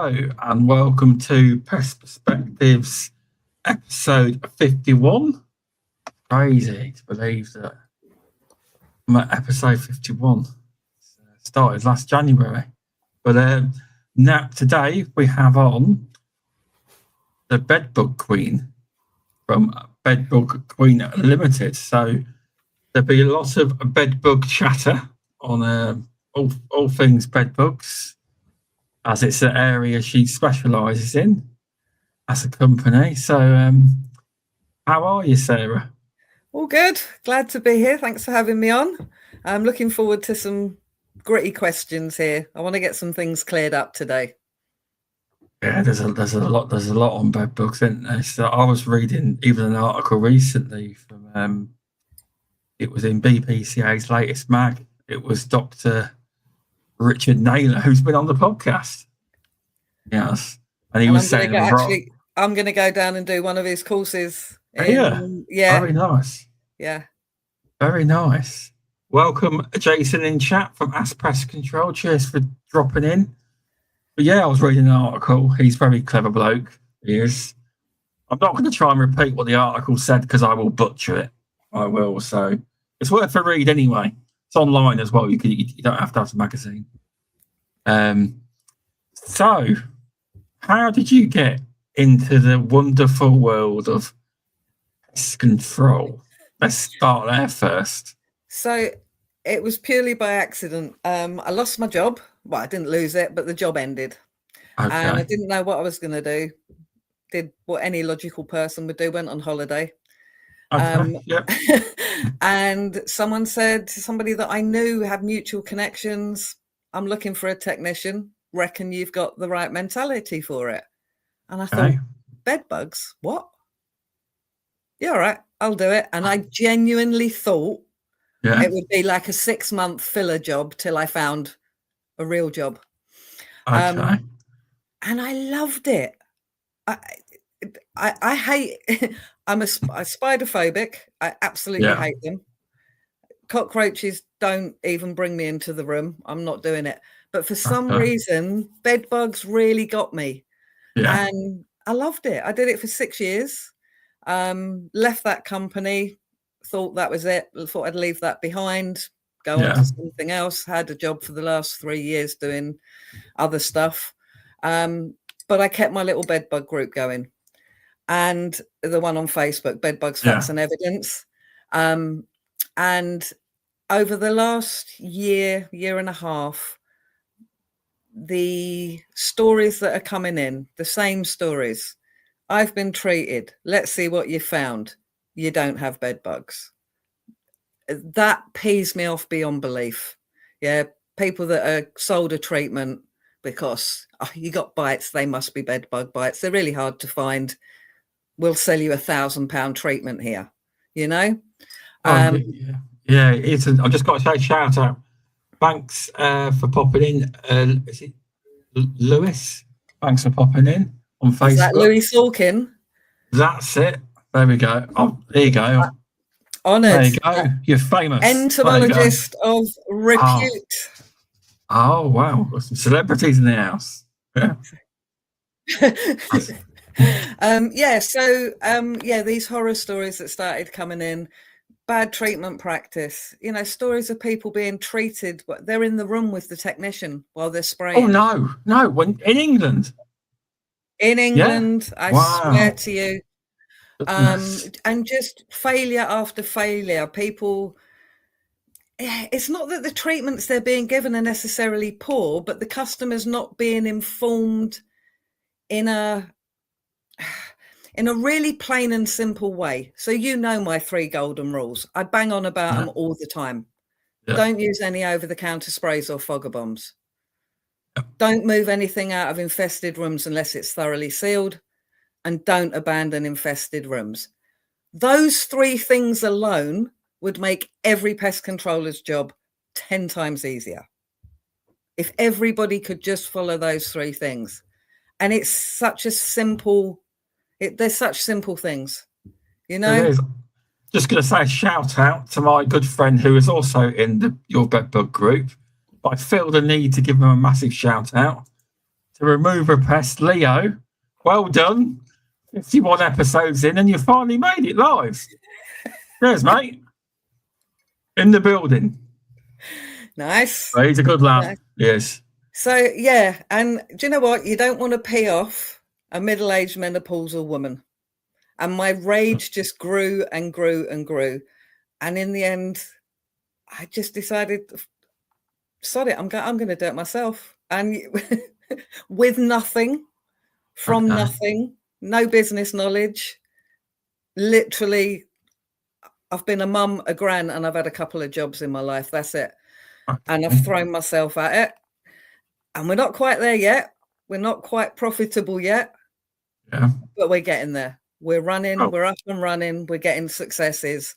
Hello and welcome to Pest Perspectives episode 51. Crazy to believe that I'm at episode 51. Started last January. But now today we have on the Bedbug Queen from Bedbug Queen Limited. So there'll be lots of bedbug chatter on all things bedbugs, as it's an area she specialises in as a company. So how are you, Sarah? All good. Glad to be here. Thanks for having me on. I'm looking forward to some gritty questions here. I want to get some things cleared up today. Yeah, there's a lot on bedbugs, isn't there? So I was reading even an article recently from it was in BPCA's latest mag. It was Dr. Richard Naylor, who's been on the podcast. Yes. And he was saying I'm going to go down and do one of his courses. Yeah. Very nice. Yeah. Very nice. Welcome, Jason, in chat from Pest Control. Cheers for dropping in. But yeah, I was reading an article. He's a very clever bloke. He is. I'm not going to try and repeat what the article said because I will butcher it. I will. So it's worth a read anyway. It's online as well. You don't have to have the magazine. So how did you get into the wonderful world of pest control? Let's start there first. So it was purely by accident. I lost my job. Well, I didn't lose it, but the job ended. Okay. And I didn't know what I was going to do. Did what any logical person would do, went on holiday. Okay. Yep. And somebody that I knew had mutual connections. I'm looking for a technician. Reckon you've got the right mentality for it. And I thought, bed bugs? What? Yeah, all right, I'll do it. And I genuinely thought it would be like a 6-month filler job till I found a real job. Okay. And I loved it. I hate, I'm a spider-phobic. I absolutely hate them. Cockroaches don't even bring me into the room. I'm not doing it. But for some reason, bed bugs really got me. Yeah. And I loved it. I did it for 6 years. Left that company, thought that was it. Thought I'd leave that behind, go on to something else. Had a job for the last 3 years doing other stuff. But I kept my little bedbug group going. And the one on Facebook, Bedbugs, Facts and Evidence. And over the last year and a half, the stories that are coming in, the same stories. I've been treated. Let's see what you found. You don't have bed bugs. That pees me off beyond belief. Yeah, people that are sold a treatment because you got bites, they must be bed bug bites. They're really hard to find. We'll sell you £1,000 treatment here, you know? I've just got to say shout out. Thanks for popping in. Is it Lewis? Thanks for popping in on Facebook. Is that Louis Salkin? That's it. There we go. Oh, there you go. Honoured. There you go. You're famous. Entomologist of repute. Oh wow. Got some celebrities in the house. Yeah. These horror stories that started coming in. Bad treatment practice, stories of people being treated. They're in the room with the technician while they're spraying. Oh, no. When in England? I swear to you. And just failure after failure. People, it's not that the treatments they're being given are necessarily poor, but the customer's not being informed in a really plain and simple way. So my 3 golden rules. I bang on about them all the time. Yeah. Don't use any over-the-counter sprays or fogger bombs. Yeah. Don't move anything out of infested rooms unless it's thoroughly sealed. And don't abandon infested rooms. Those 3 things alone would make every pest controller's job 10 times easier. If everybody could just follow those 3 things. And it's such a simple... There's such simple things, Just going to say a shout out to my good friend who is also in your bedbug group. But I feel the need to give him a massive shout out to remove a pest. Leo, well done. 51 episodes in, and you finally made it live. Cheers, mate. In the building. Nice. Well, he's a good lad. Nice. Yes. So, yeah. And do you know what? You don't want to pee off a middle-aged menopausal woman. And my rage just grew and grew and grew. And in the end, I just decided, sod it, I'm going to do it myself. And with nothing, from nothing, no business knowledge, literally, I've been a mum, a gran, and I've had a couple of jobs in my life. That's it. And I've thrown myself at it. And we're not quite there yet. We're not quite profitable yet. Yeah. But we're getting there. We're running. We're up and running. We're getting successes.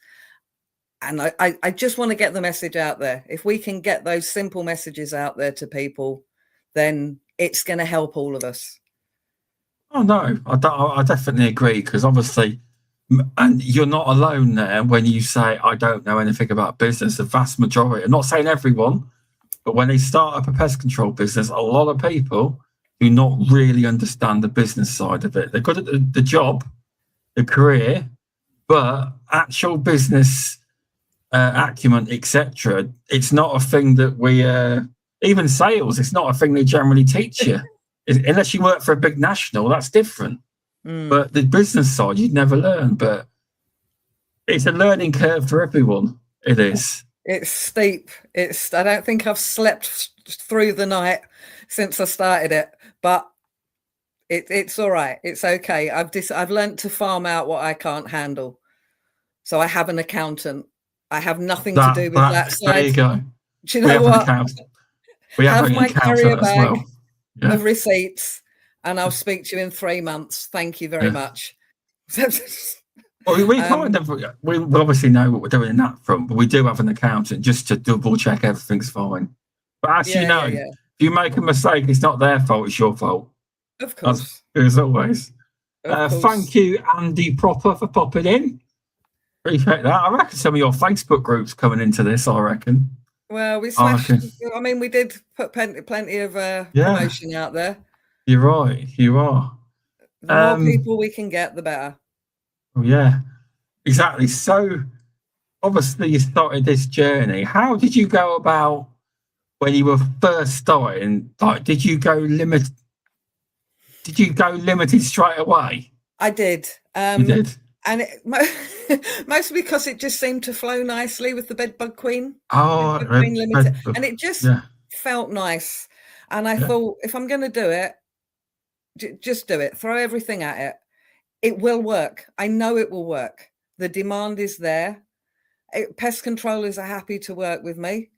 And I just want to get the message out there. If we can get those simple messages out there to people, then it's going to help all of us. Oh, no, I definitely agree, because obviously, and you're not alone there when you say, I don't know anything about business. The vast majority, I'm not saying everyone, but when they start up a pest control business, a lot of people do not really understand the business side of it. They're good at the job, the career, but actual business acumen, etc., it's not a thing that we, even sales, it's not a thing they generally teach you. Unless you work for a big national, that's different. But the business side, you'd never learn. But it's a learning curve for everyone. It is. It's steep. I don't think I've slept through the night since I started it. But it's all right. It's okay. I've learned to farm out what I can't handle. So I have an accountant. I have nothing to do with that side. There you go. Do you know what? We have my carrier bag as well. Yeah. Of receipts, and I'll speak to you in 3 months. Thank you very much. Well, we obviously know what we're doing in that front, but we do have an accountant just to double check everything's fine. But as you know, if you make a mistake, it's not their fault, it's your fault. Of course. As always. Thank you, Andy Proper, for popping in. Appreciate that. I reckon some of your Facebook groups coming into this, I reckon. Well, we smashed. I mean, we did put plenty of promotion out there. You're right. You are. The more people we can get, the better. Oh, yeah, exactly. So, obviously, you started this journey. How did you go about when you were first starting? Like, did you go limited straight away? I did. You did. And mostly because it just seemed to flow nicely with the Bedbug Queen. Oh, Queen Limited. And it just felt nice. And I thought, if I'm going to do it, just do it. Throw everything at it. It will work. I know it will work. The demand is there. Pest controllers are happy to work with me.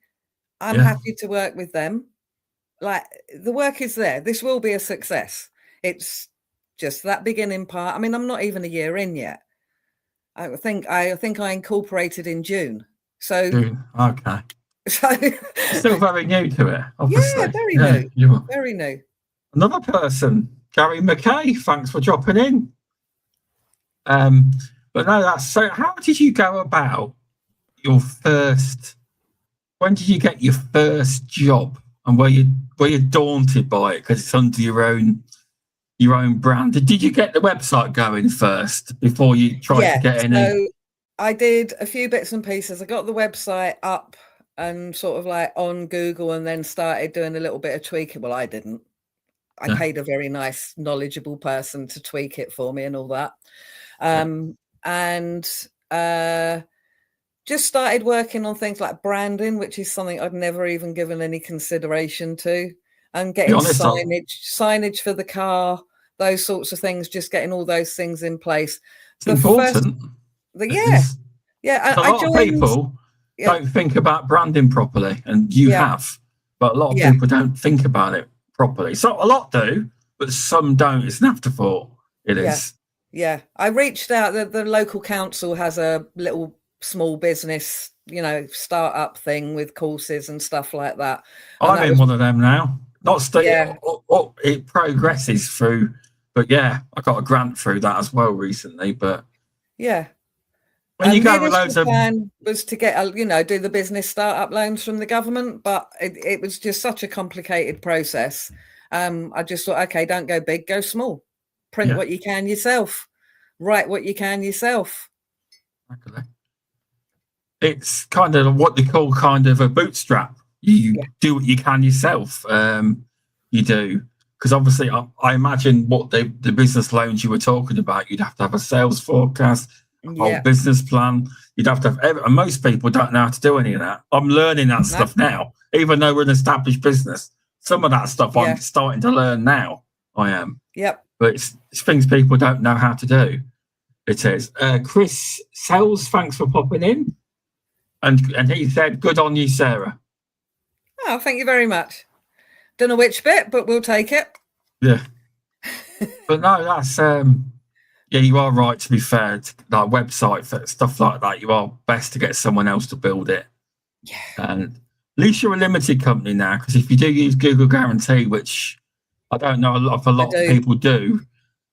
I'm happy to work with them. Like, the work is there. This will be a success. It's just that beginning part. I mean, I'm not even a year in yet. I think I incorporated in June. So June. Okay. So still very new to it, obviously. Yeah, very new. Very new. Another person, Gary McKay, thanks for dropping in. But no, that's so. How did you go about your first? When did you get your first job? And were you daunted by it because it's under your own brand? Did you get the website going first before you tried to get any? So I did a few bits and pieces. I got the website up and sort of like on Google, and then started doing a little bit of tweaking. Well, I didn't. I paid a very nice, knowledgeable person to tweak it for me and all that. And just started working on things like branding, which is something I'd never even given any consideration to, and getting signage for the car, those sorts of things, just getting all those things in place. It's important. A lot of people don't think about branding properly, and you have, but a lot of people don't think about it properly. So a lot do, but some don't. It's an afterthought. It is. Yeah. I reached out. The local council has a little small business, startup thing with courses and stuff like that. And I'm in one of them now. Not still. It progresses through, but I got a grant through that as well recently. But when you go with loads of plan was to get do the business startup loans from the government, but it was just such a complicated process. I just thought, okay, don't go big, go small. Print what you can yourself. Write what you can yourself. Okay. It's kind of what they call kind of a bootstrap. You do what you can yourself. You do. Because obviously, I imagine what the business loans you were talking about, you'd have to have a sales forecast, a whole business plan. You'd have to have, and most people don't know how to do any of that. I'm learning that stuff now, even though we're an established business. Some of that stuff I'm starting to learn now. I am. Yep. But it's things people don't know how to do. It is. Chris Sells, thanks for popping in. And he said, good on you, Sarah. Oh, thank you very much. Don't know which bit, but we'll take it. Yeah. But no, that's you are right, to be fair. Like website for stuff like that, you are best to get someone else to build it. Yeah. And at least you're a limited company now, because if you do use Google Guarantee, which I don't know a lot of people do,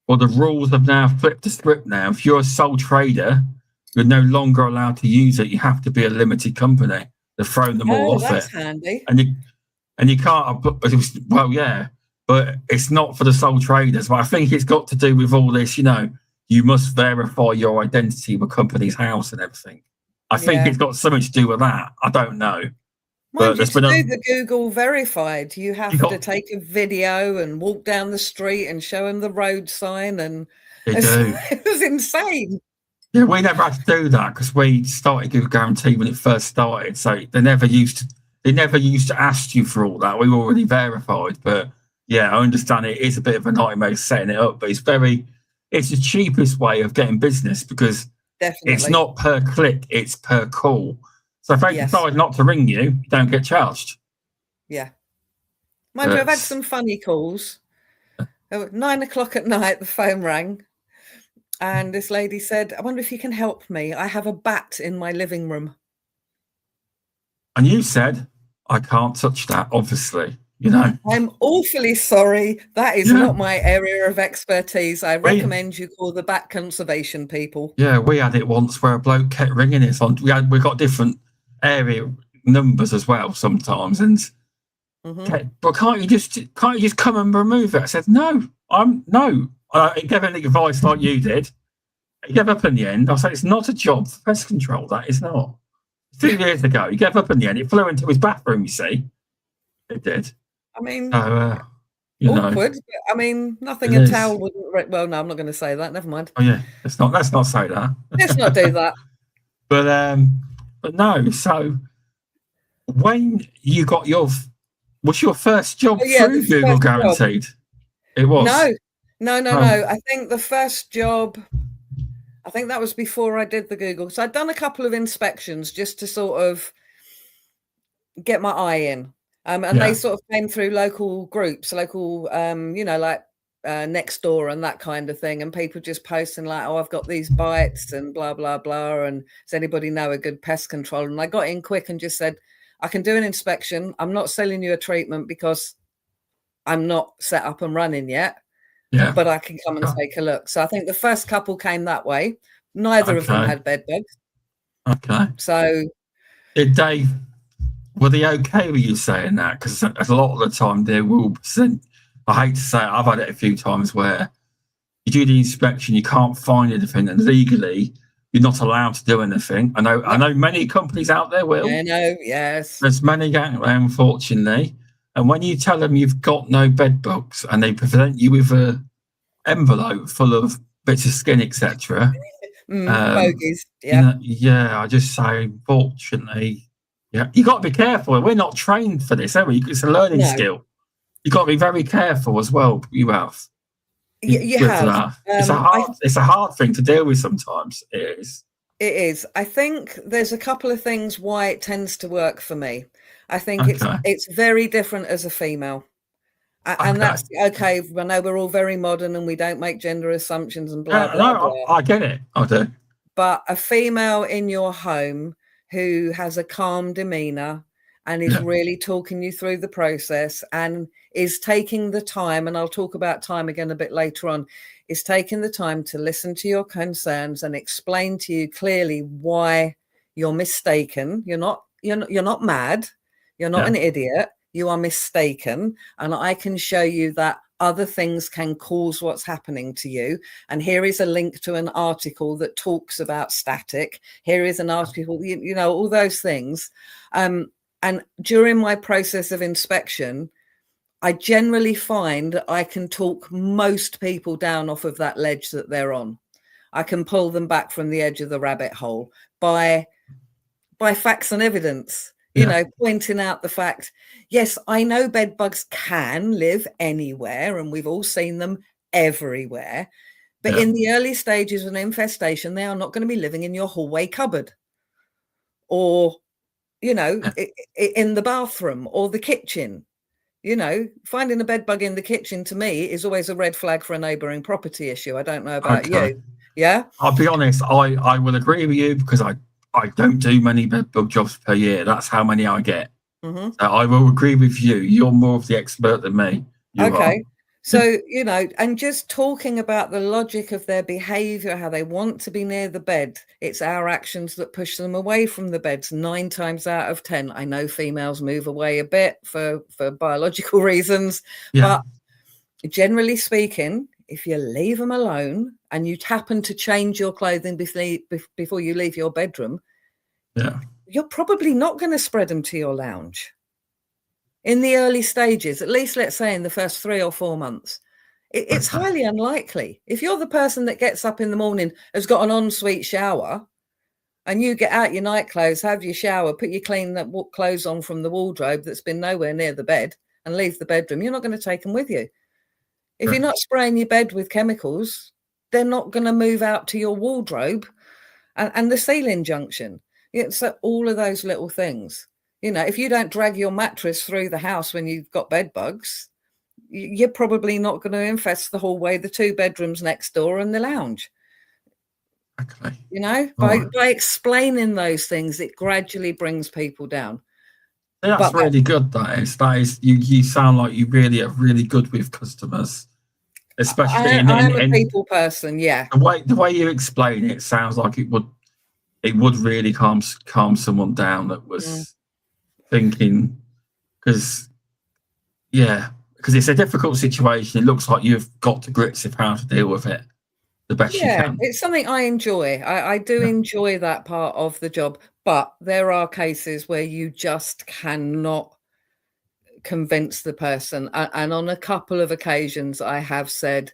well, the rules have now flipped the script now. If you're a sole trader, you're no longer allowed to use it. You have to be a limited company. They've thrown them all off that's it. Handy. And you can't, but it's not for the sole traders. But I think it's got to do with all this, you must verify your identity with company's house and everything. I think it's got something to do with that. I don't know. Mind you, to do the Google verified, you have to take a video and walk down the street and show them the road sign. And it was insane. Yeah, we never had to do that because we started Google Guarantee when it first started. So they never used to ask you for all that. We were already verified. But yeah, I understand it is a bit of a nightmare setting it up, but it's the cheapest way of getting business because it's not per click, it's per call. So if they decide not to ring you, you don't get charged. Yeah. Mind you, I've had some funny calls. At 9 o'clock at night, the phone rang. And this lady said, I wonder if you can help me. I have a bat in my living room. And you said, I can't touch that, obviously. I'm awfully sorry. That is not my area of expertise. I recommend you call the bat conservation people. Yeah, we had it once where a bloke kept ringing us on. We got different area numbers as well sometimes, and but can't you just come and remove it? I said no. He gave any advice like you did. He gave up in the end. I said it's not a job for pest control. That is not. 2 years ago, he gave up in the end. It flew into his bathroom. You see, it did. I mean, awkward. But, I mean, nothing a towel wouldn't. Well, no, I'm not going to say that. Never mind. Oh yeah, let's not say that. Let's not do that. But no. So when you got was your first job through Google Guaranteed? It was. No. I think the first job. I think that was before I did the Google. So I'd done a couple of inspections just to sort of get my eye in. And they sort of came through local groups, like next door and that kind of thing. And people just posting like, oh, I've got these bites and blah, blah, blah. And does anybody know a good pest control? And I got in quick and just said, I can do an inspection. I'm not selling you a treatment because I'm not set up and running yet. Yeah. But I can come and take a look. So I think the first couple came that way. Neither of them had bed bugs. Okay. So were they okay with you saying that? Because a lot of the time they will send, I hate to say it, I've had it a few times where you do the inspection, you can't find anything, and legally you're not allowed to do anything. I know many companies out there will. I know, yes. There's many out there, unfortunately. And when you tell them you've got no bed bugs and they present you with an envelope full of bits of skin, etc. Bogies, yeah. I just say, unfortunately, you got to be careful. We're not trained for this, are we? It's a learning skill. You got to be very careful as well. You have. You have. It's a hard thing to deal with sometimes. It is. It is. I think there's a couple of things why it tends to work for me. I think it's very different as a female. And that's okay. I know we're all very modern and we don't make gender assumptions and blah, blah, blah. I get it. I do. But a female in your home who has a calm demeanor and is really talking you through the process and is taking the time, and I'll talk about time again a bit later on, is taking the time to listen to your concerns and explain to you clearly why you're mistaken. You're not mad. You're not an idiot. you are mistaken. And I can show you that other things can cause what's happening to you. And here is a link to an article that talks about static. Here is an article, you know, all those things. And during my process of inspection, I generally find that I can talk most people down off of that ledge that they're on. I can pull them back from the edge of the rabbit hole by facts and evidence, you know, pointing out the fact, yes, I know bed bugs can live anywhere and we've all seen them everywhere. But in the early stages of an infestation, they are not going to be living in your hallway cupboard or, you know, in the bathroom or the kitchen. You know, finding a bed bug in the kitchen to me is always a red flag for a neighbouring property issue. I don't know about you. Yeah. I'll be honest. I will agree with you because I don't do many bed bug jobs per year. That's how many I get. So I will agree with you. You're more of the expert than me. Okay. So, you know, and just talking about the logic of their behaviour, how they want to be near the bed. It's our actions that push them away from the beds 9 times out of 10. I know females move away a bit for biological reasons, but generally speaking, if you leave them alone and you happen to change your clothing before you leave your bedroom, you're probably not going to spread them to your lounge. In the early stages, at least let's say in the first 3 or 4 months, it's highly unlikely. If you're the person that gets up in the morning, has got an ensuite shower, and you get out your night clothes, have your shower, put your clean clothes on from the wardrobe that's been nowhere near the bed and leave the bedroom, you're not going to take them with you. If you're not spraying your bed with chemicals, they're not going to move out to your wardrobe and the ceiling junction. So all of those little things. You know, if you don't drag your mattress through the house when you've got bed bugs, you're probably not going to infest the hallway, the 2 bedrooms next door and the lounge. Okay. You know, by explaining those things, it gradually brings people down. That's really good. That is you sound like you really are really good with customers, especially. I'm a people person. Yeah. The way you explain it sounds like it would really calm someone down that was thinking, because it's a difficult situation. It looks like you've got to grips with how to deal with it the best you can. It's something I enjoy. I do enjoy that part of the job, but there are cases where you just cannot convince the person. And on a couple of occasions, I have said,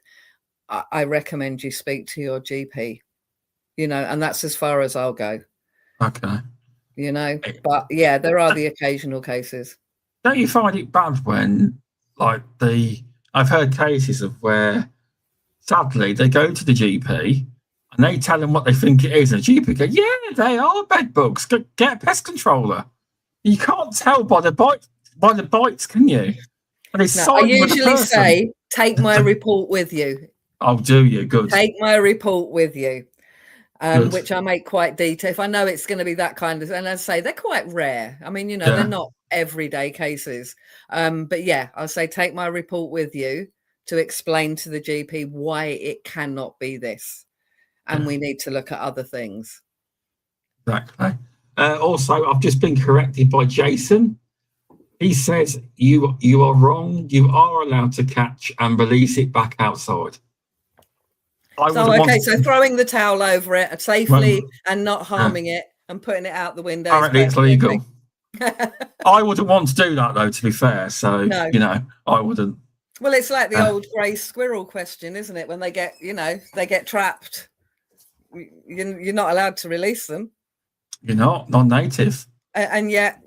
I recommend you speak to your GP, you know, and that's as far as I'll go. Okay. You know, but there are the occasional cases. Don't you find it bad when, like, I've heard cases of where, sadly, they go to the GP and they tell them what they think it is, and the GP goes, "Yeah, they are bed bugs. Get a pest controller." You can't tell by the bites, can you? And I usually say, "Take my report with you." Oh, do you? Good. Take my report with you. Which I make quite detailed. If I know it's going to be that kind of, and as I say, they're quite rare. I mean, you know, they're not everyday cases. But I'll say take my report with you to explain to the GP why it cannot be this, and we need to look at other things. Exactly. Also, I've just been corrected by Jason. He says you are wrong. You are allowed to catch and release it back outside. So throwing the towel over it safely and not harming it and putting it out the window. Apparently it's legal. I wouldn't want to do that, though, to be fair. So, you know, I wouldn't. Well, it's like the old grey squirrel question, isn't it? When they get trapped, you're not allowed to release them. You're not non-native. And yet,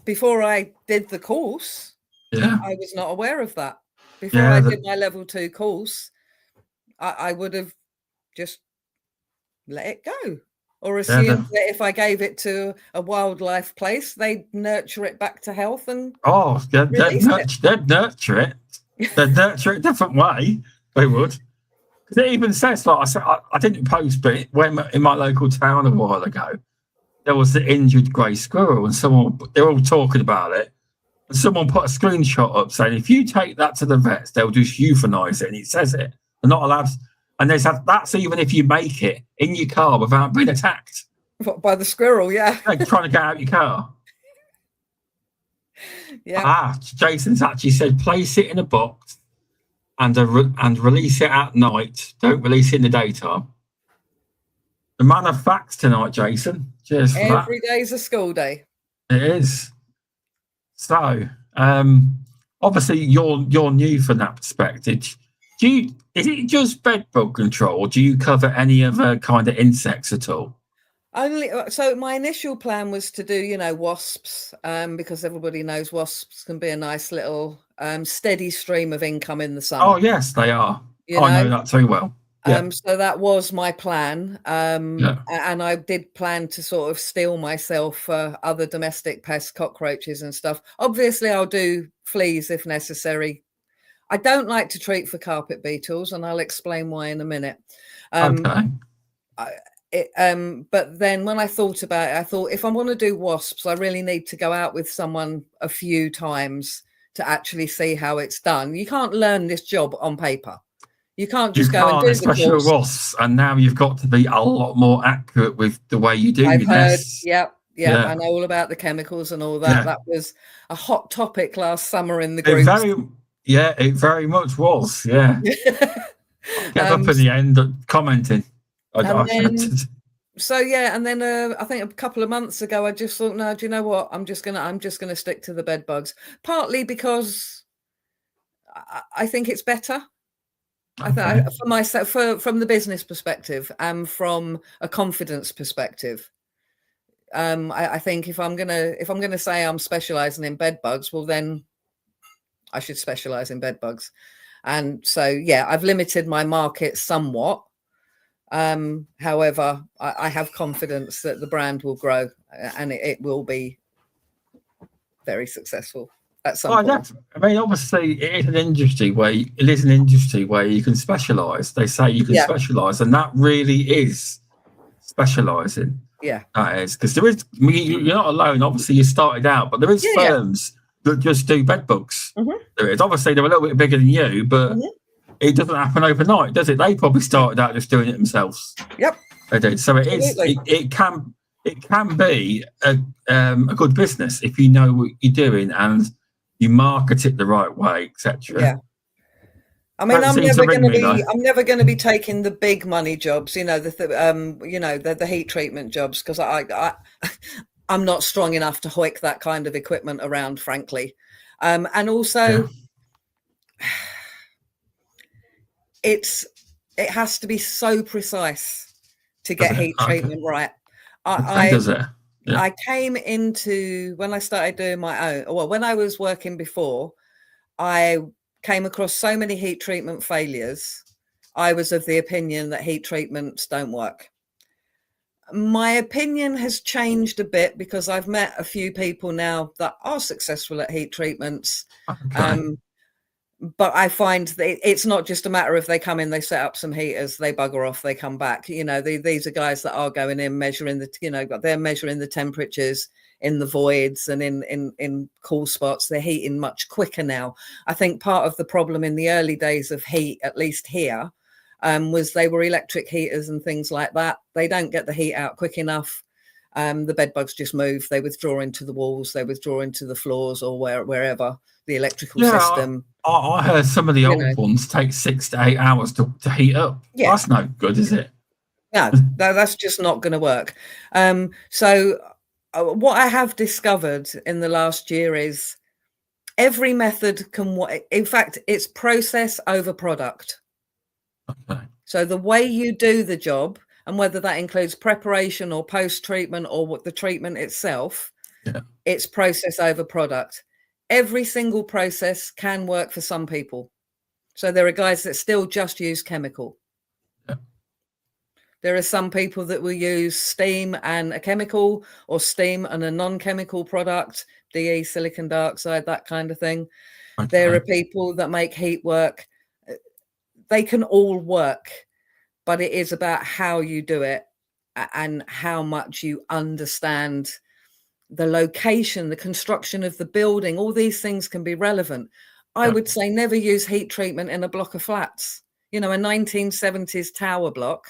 before I did the course, I was not aware of that. Before I did my level 2 course, I would have just let it go, or assume that if I gave it to a wildlife place, they'd nurture it back to health and they'd nurture it. They'd nurture it a different way. They would. Because it even says, like I said, I didn't post, but when in my local town a while ago, there was the injured grey squirrel, and they're all talking about it, and someone put a screenshot up saying, if you take that to the vets, they'll just euthanize it, and it says it. They're not allowed. And that's even if you make it in your car without being attacked. By the squirrel, Like trying to get out your car. Yeah. Jason's actually said place it in a box and release it at night. Don't release it in the daytime. The man of facts tonight, Jason. Cheers for that. Every day's a school day. It is. So, obviously, you're new from that perspective. Is it just bedbug control, or do you cover any other kind of insects at all? So my initial plan was to do, wasps, because everybody knows wasps can be a nice little steady stream of income in the summer. Oh yes, they are. I know that too well. Yeah. So that was my plan, and I did plan to sort of steal myself other domestic pests, cockroaches and stuff. Obviously, I'll do fleas if necessary. I don't like to treat for carpet beetles, and I'll explain why in a minute. Okay. But then when I thought about it, I thought if I want to do wasps, I really need to go out with someone a few times to actually see how it's done. You can't learn this job on paper. You can't just go and do especially with wasps, and now you've got to be a lot more accurate with the way you do your nests. Yeah. I know all about the chemicals and all that. Yeah. That was a hot topic last summer in the group. It very much was. Yeah. Get up in the end commenting. And then I think a couple of months ago, I just thought, no, do you know what? I'm just gonna stick to the bed bugs. Partly because I think it's better. Okay. For myself, from the business perspective and from a confidence perspective, I think if I'm gonna say I'm specialising in bed bugs, well then I should specialise in bed bugs. And so I've limited my market somewhat. However, I have confidence that the brand will grow and it will be very successful at some point. I mean, obviously, it is an industry where you can specialise. They say you can specialise, and that really is specialising. Yeah, that is, because there is. I mean, you're not alone. Obviously, you started out, but there is firms that just do bed bugs. Mm-hmm. There is. Obviously, they're a little bit bigger than you, but. Mm-hmm. It doesn't happen overnight, does it? They probably started out just doing it themselves. Yep, they did. So it can be a good business if you know what you're doing and you market it the right way, etc. Yeah. I mean, I'm never going to be taking the big money jobs, the heat treatment jobs, because I'm not strong enough to hoik that kind of equipment around, frankly, and also. Yeah. It has to be so precise to get heat treatment right. I came into, when I started doing my own, when I was working before, I came across so many heat treatment failures. I was of the opinion that heat treatments don't work. My opinion has changed a bit because I've met a few people now that are successful at heat treatments. Okay. But I find that it's not just a matter of they come in, they set up some heaters, they bugger off, they come back. These are guys that are going in, measuring they're measuring the temperatures in the voids and in cool spots. They're heating much quicker now. I think part of the problem in the early days of heat, at least here, was they were electric heaters and things like that. They don't get the heat out quick enough. The bed bugs just move. They withdraw into the walls, they withdraw into the floors or wherever the electrical system. I heard some of the old ones take 6 to 8 hours to heat up. Yeah. That's no good, is it? No, that's just not going to work. So what I have discovered in the last year is every method can work. In fact, it's process over product. Okay. So the way you do the job, and whether that includes preparation or post-treatment or what the treatment itself, it's process over product. Every single process can work for some people. So there are guys that still just use chemical. Yeah. There are some people that will use steam and a chemical, or steam and a non-chemical product, DE, silicon dioxide, that kind of thing. Okay. There are people that make heat work. They can all work, but it is about how you do it and how much you understand the location, the construction of the building. All these things can be relevant. I would say never use heat treatment in a block of flats. A 1970s tower block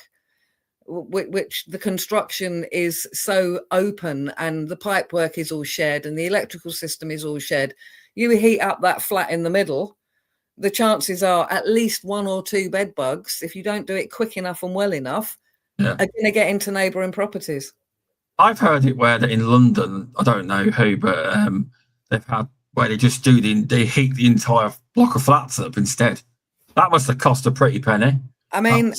which the construction is so open and the pipe work is all shared and the electrical system is all shared, you heat up that flat in the middle, the chances are at least 1 or 2 bed bugs, if you don't do it quick enough and well enough, are going to get into neighbouring properties. I've heard it where that in London, I don't know who, but they've had where they just they heat the entire block of flats up instead. That must have cost a pretty penny. I mean,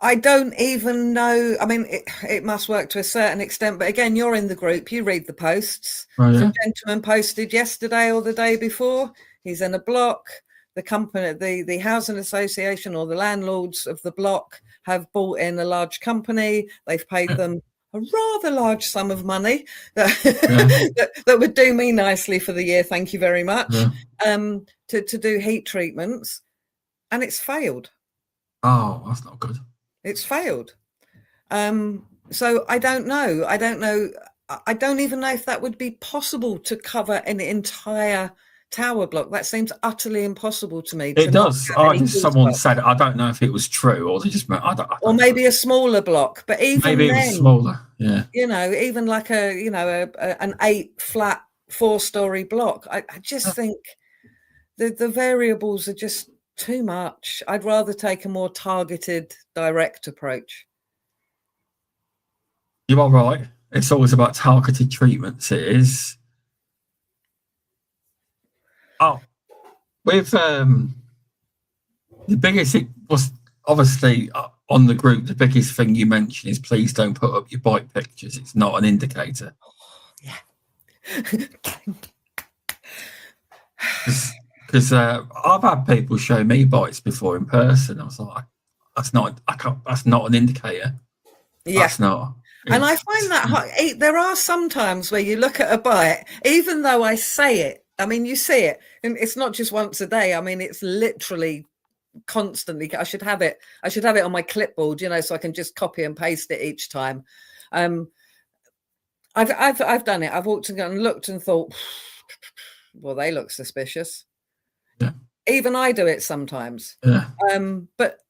I don't even know. I mean, it must work to a certain extent, but again, you're in the group, you read the posts. Some gentleman posted yesterday or the day before, he's in a block. The company, the housing association or the landlords of the block have bought in a large company. They've paid them a rather large sum of money that would do me nicely for the year. Thank you very much. To do heat treatments, and it's failed. Oh, that's not good. It's failed. So I don't know. I don't even know if that would be possible to cover an entire tower block. That seems utterly impossible to me. It does. Someone said it. I don't know if it was true or they just meant. I don't or maybe a smaller block, but even maybe then, it was smaller. Yeah. Even like an 8-flat 4-story block. I just think the variables are just too much. I'd rather take a more targeted, direct approach. You are right. It's always about targeted treatments. It is. Oh, with the biggest, it was obviously on the group, the biggest thing you mentioned is please don't put up your bite pictures. It's not an indicator. Yeah. Because I've had people show me bites before in person. I was like, that's not an indicator. Yeah. That's not. And I find that there are some times where you look at a bite, even though I say it, I mean, you see it, and it's not just once a day. I mean, it's literally constantly. I should have it on my clipboard, so I can just copy and paste it each time. I've done it. I've walked and looked and thought, well, they look suspicious. Yeah. Even I do it sometimes. Yeah. But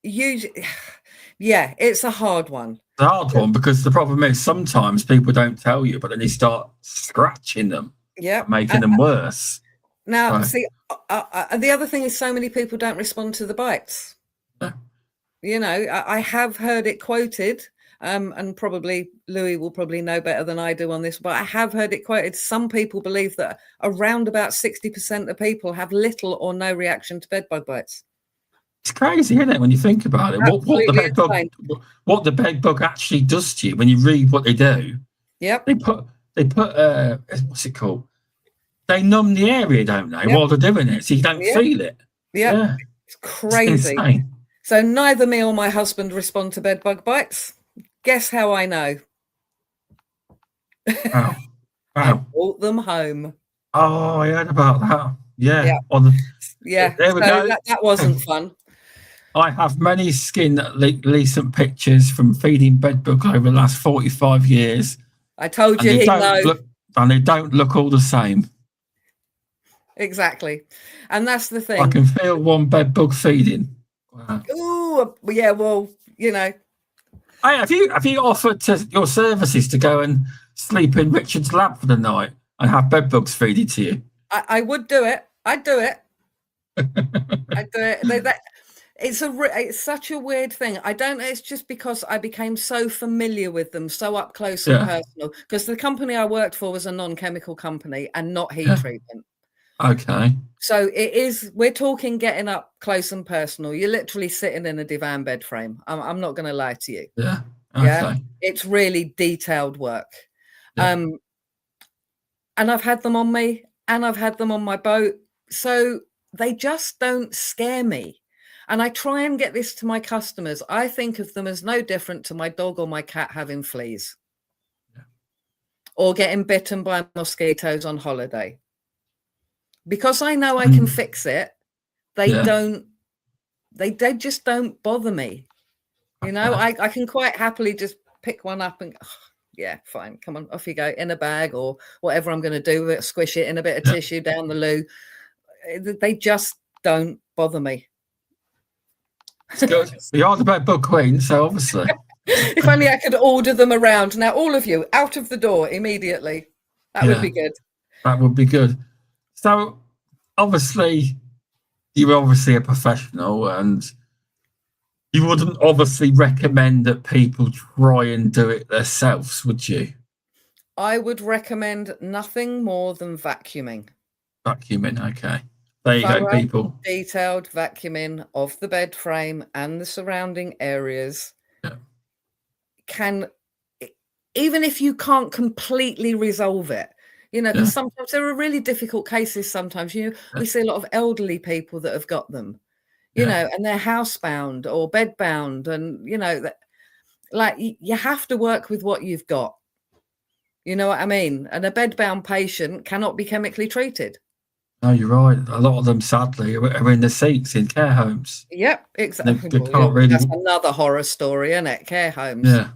it's a hard one. It's a hard one because the problem is sometimes people don't tell you, but then they start scratching them. Yeah, making them worse. Now, see, the other thing is so many people don't respond to the bites. Yeah. I have heard it quoted, and probably Louis will probably know better than I do on this, but I have heard it quoted. Some people believe that around about 60% of people have little or no reaction to bedbug bites. It's crazy, isn't it, when you think about it? What the bedbug actually does to you when you read what they do. Yep. They put what's it called? They numb the area, don't they, while they're doing it, so you don't feel it. Yeah. It's crazy. It's so neither me or my husband respond to bedbug bites. Guess how I know? Wow. I brought them home. Oh, I heard about that. Yeah. There we go. That wasn't fun. I have many recent pictures from feeding bedbug over the last 45 years. I told you he'd know. And they don't look all the same. Exactly. And that's the thing. I can feel one bedbug feeding. Wow. Oh, yeah, well, Hey, have you offered your services to go and sleep in Richard's lab for the night and have bedbugs feeding to you? I would do it. I'd do it. I'd do it. It's such a weird thing. I don't know. It's just because I became so familiar with them, so up close and personal. Because the company I worked for was a non-chemical company and not heat treatment. Okay. So we're talking getting up close and personal. You're literally sitting in a divan bed frame. I'm not going to lie to you. Yeah. Okay. Yeah. It's really detailed work. Yeah. And I've had them on me and I've had them on my boat. So they just don't scare me. And I try and get this to my customers. I think of them as no different to my dog or my cat having fleas or getting bitten by mosquitoes on holiday. Because I know I can fix it, they just don't bother me. I can quite happily just pick one up and fine, come on, off you go, in a bag or whatever I'm going to do with it, squish it in a bit of tissue down the loo. They just don't bother me. It's good. You are the bed bug queen, so obviously. If only I could order them around. Now, all of you, out of the door immediately. That would be good. That would be good. So, obviously, you're obviously a professional, and you wouldn't obviously recommend that people try and do it themselves, would you? I would recommend nothing more than vacuuming. Vacuuming, okay. There you go, people. Detailed vacuuming of the bed frame and the surrounding areas can, even if you can't completely resolve it, because sometimes there are really difficult cases. Sometimes, we see a lot of elderly people that have got them, and they're housebound or bedbound, and you have to work with what you've got. You know what I mean? And a bedbound patient cannot be chemically treated. No, you're right. A lot of them, sadly, are in the seats in care homes. Yep, exactly. They can't really... That's another horror story, isn't it? Care homes. Yeah.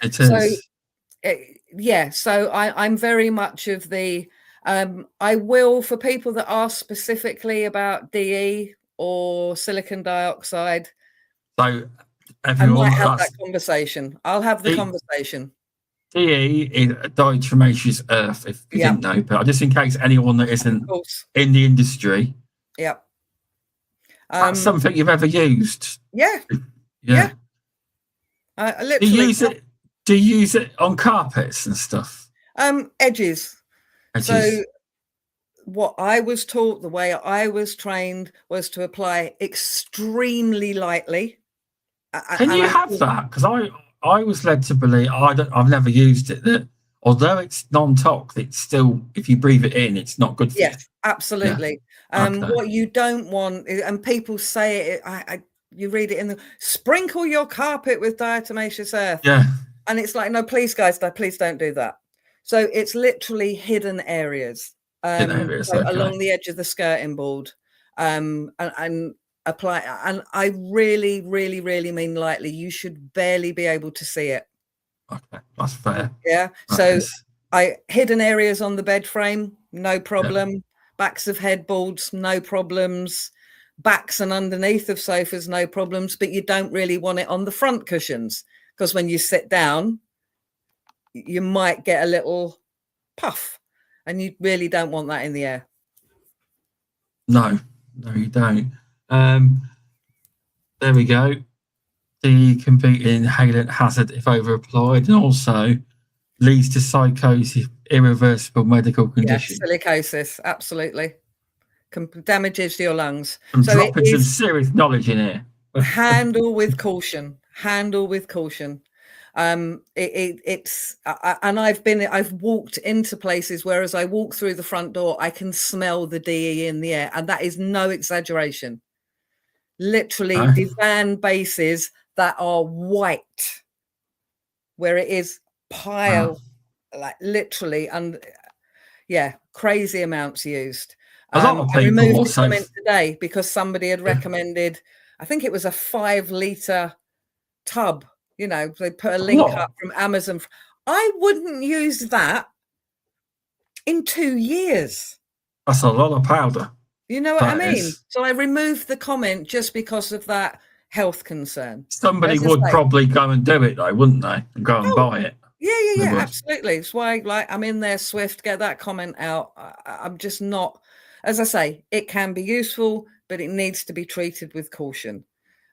It is. So I'm very much of the I will, for people that ask specifically about DE or silicon dioxide. So everyone, I might have that conversation. I'll have the conversation. DE is diatomaceous earth, if you didn't know, but just in case anyone that isn't in the industry. Yeah. That's something you've ever used. Yeah. Literally. Do you use it on carpets and stuff? Edges. So what I was taught, the way I was trained, was to apply extremely lightly. Can you have that? Because I was led to believe, I've never used it, that although it's non-toxic, it's still, if you breathe it in, it's not good for you. Yes, absolutely. What you don't want, and people say it, you read it in the, sprinkle your carpet with diatomaceous earth. Yeah. And it's like, no, please, guys, please don't do that. So it's literally hidden areas, along the edge of the skirting board, and apply. And I really, really, really mean lightly. You should barely be able to see it. Okay, that's fair. Yeah. Hidden areas on the bed frame, no problem. Yeah. Backs of headboards, no problems. Backs and underneath of sofas, no problems. But you don't really want it on the front cushions, because when you sit down, you might get a little puff, and you really don't want that in the air. No, you don't. There we go. DE can be an inhalant hazard if over-applied, and also leads to psychosis, irreversible medical condition. Yes, silicosis, absolutely. Damages your lungs. I'm dropping some serious knowledge in here. Handle with caution. Handle with caution. And I've walked into places where, as I walk through the front door, I can smell the DE in the air, and that is no exaggeration. Literally, divan bases that are white, where it is piled, like literally, and crazy amounts used. A lot of people I removed the comment today because somebody had recommended, I think it was a 5-litre tub. They put a link up from Amazon. I wouldn't use that in 2 years. That's a lot of powder. You know what I mean? So I removed the comment just because of that health concern. Somebody would probably go and do it, though, wouldn't they? And go and buy it. Yeah, absolutely. It's why, I'm in there swift, get that comment out. I'm just not, as I say, it can be useful, but it needs to be treated with caution.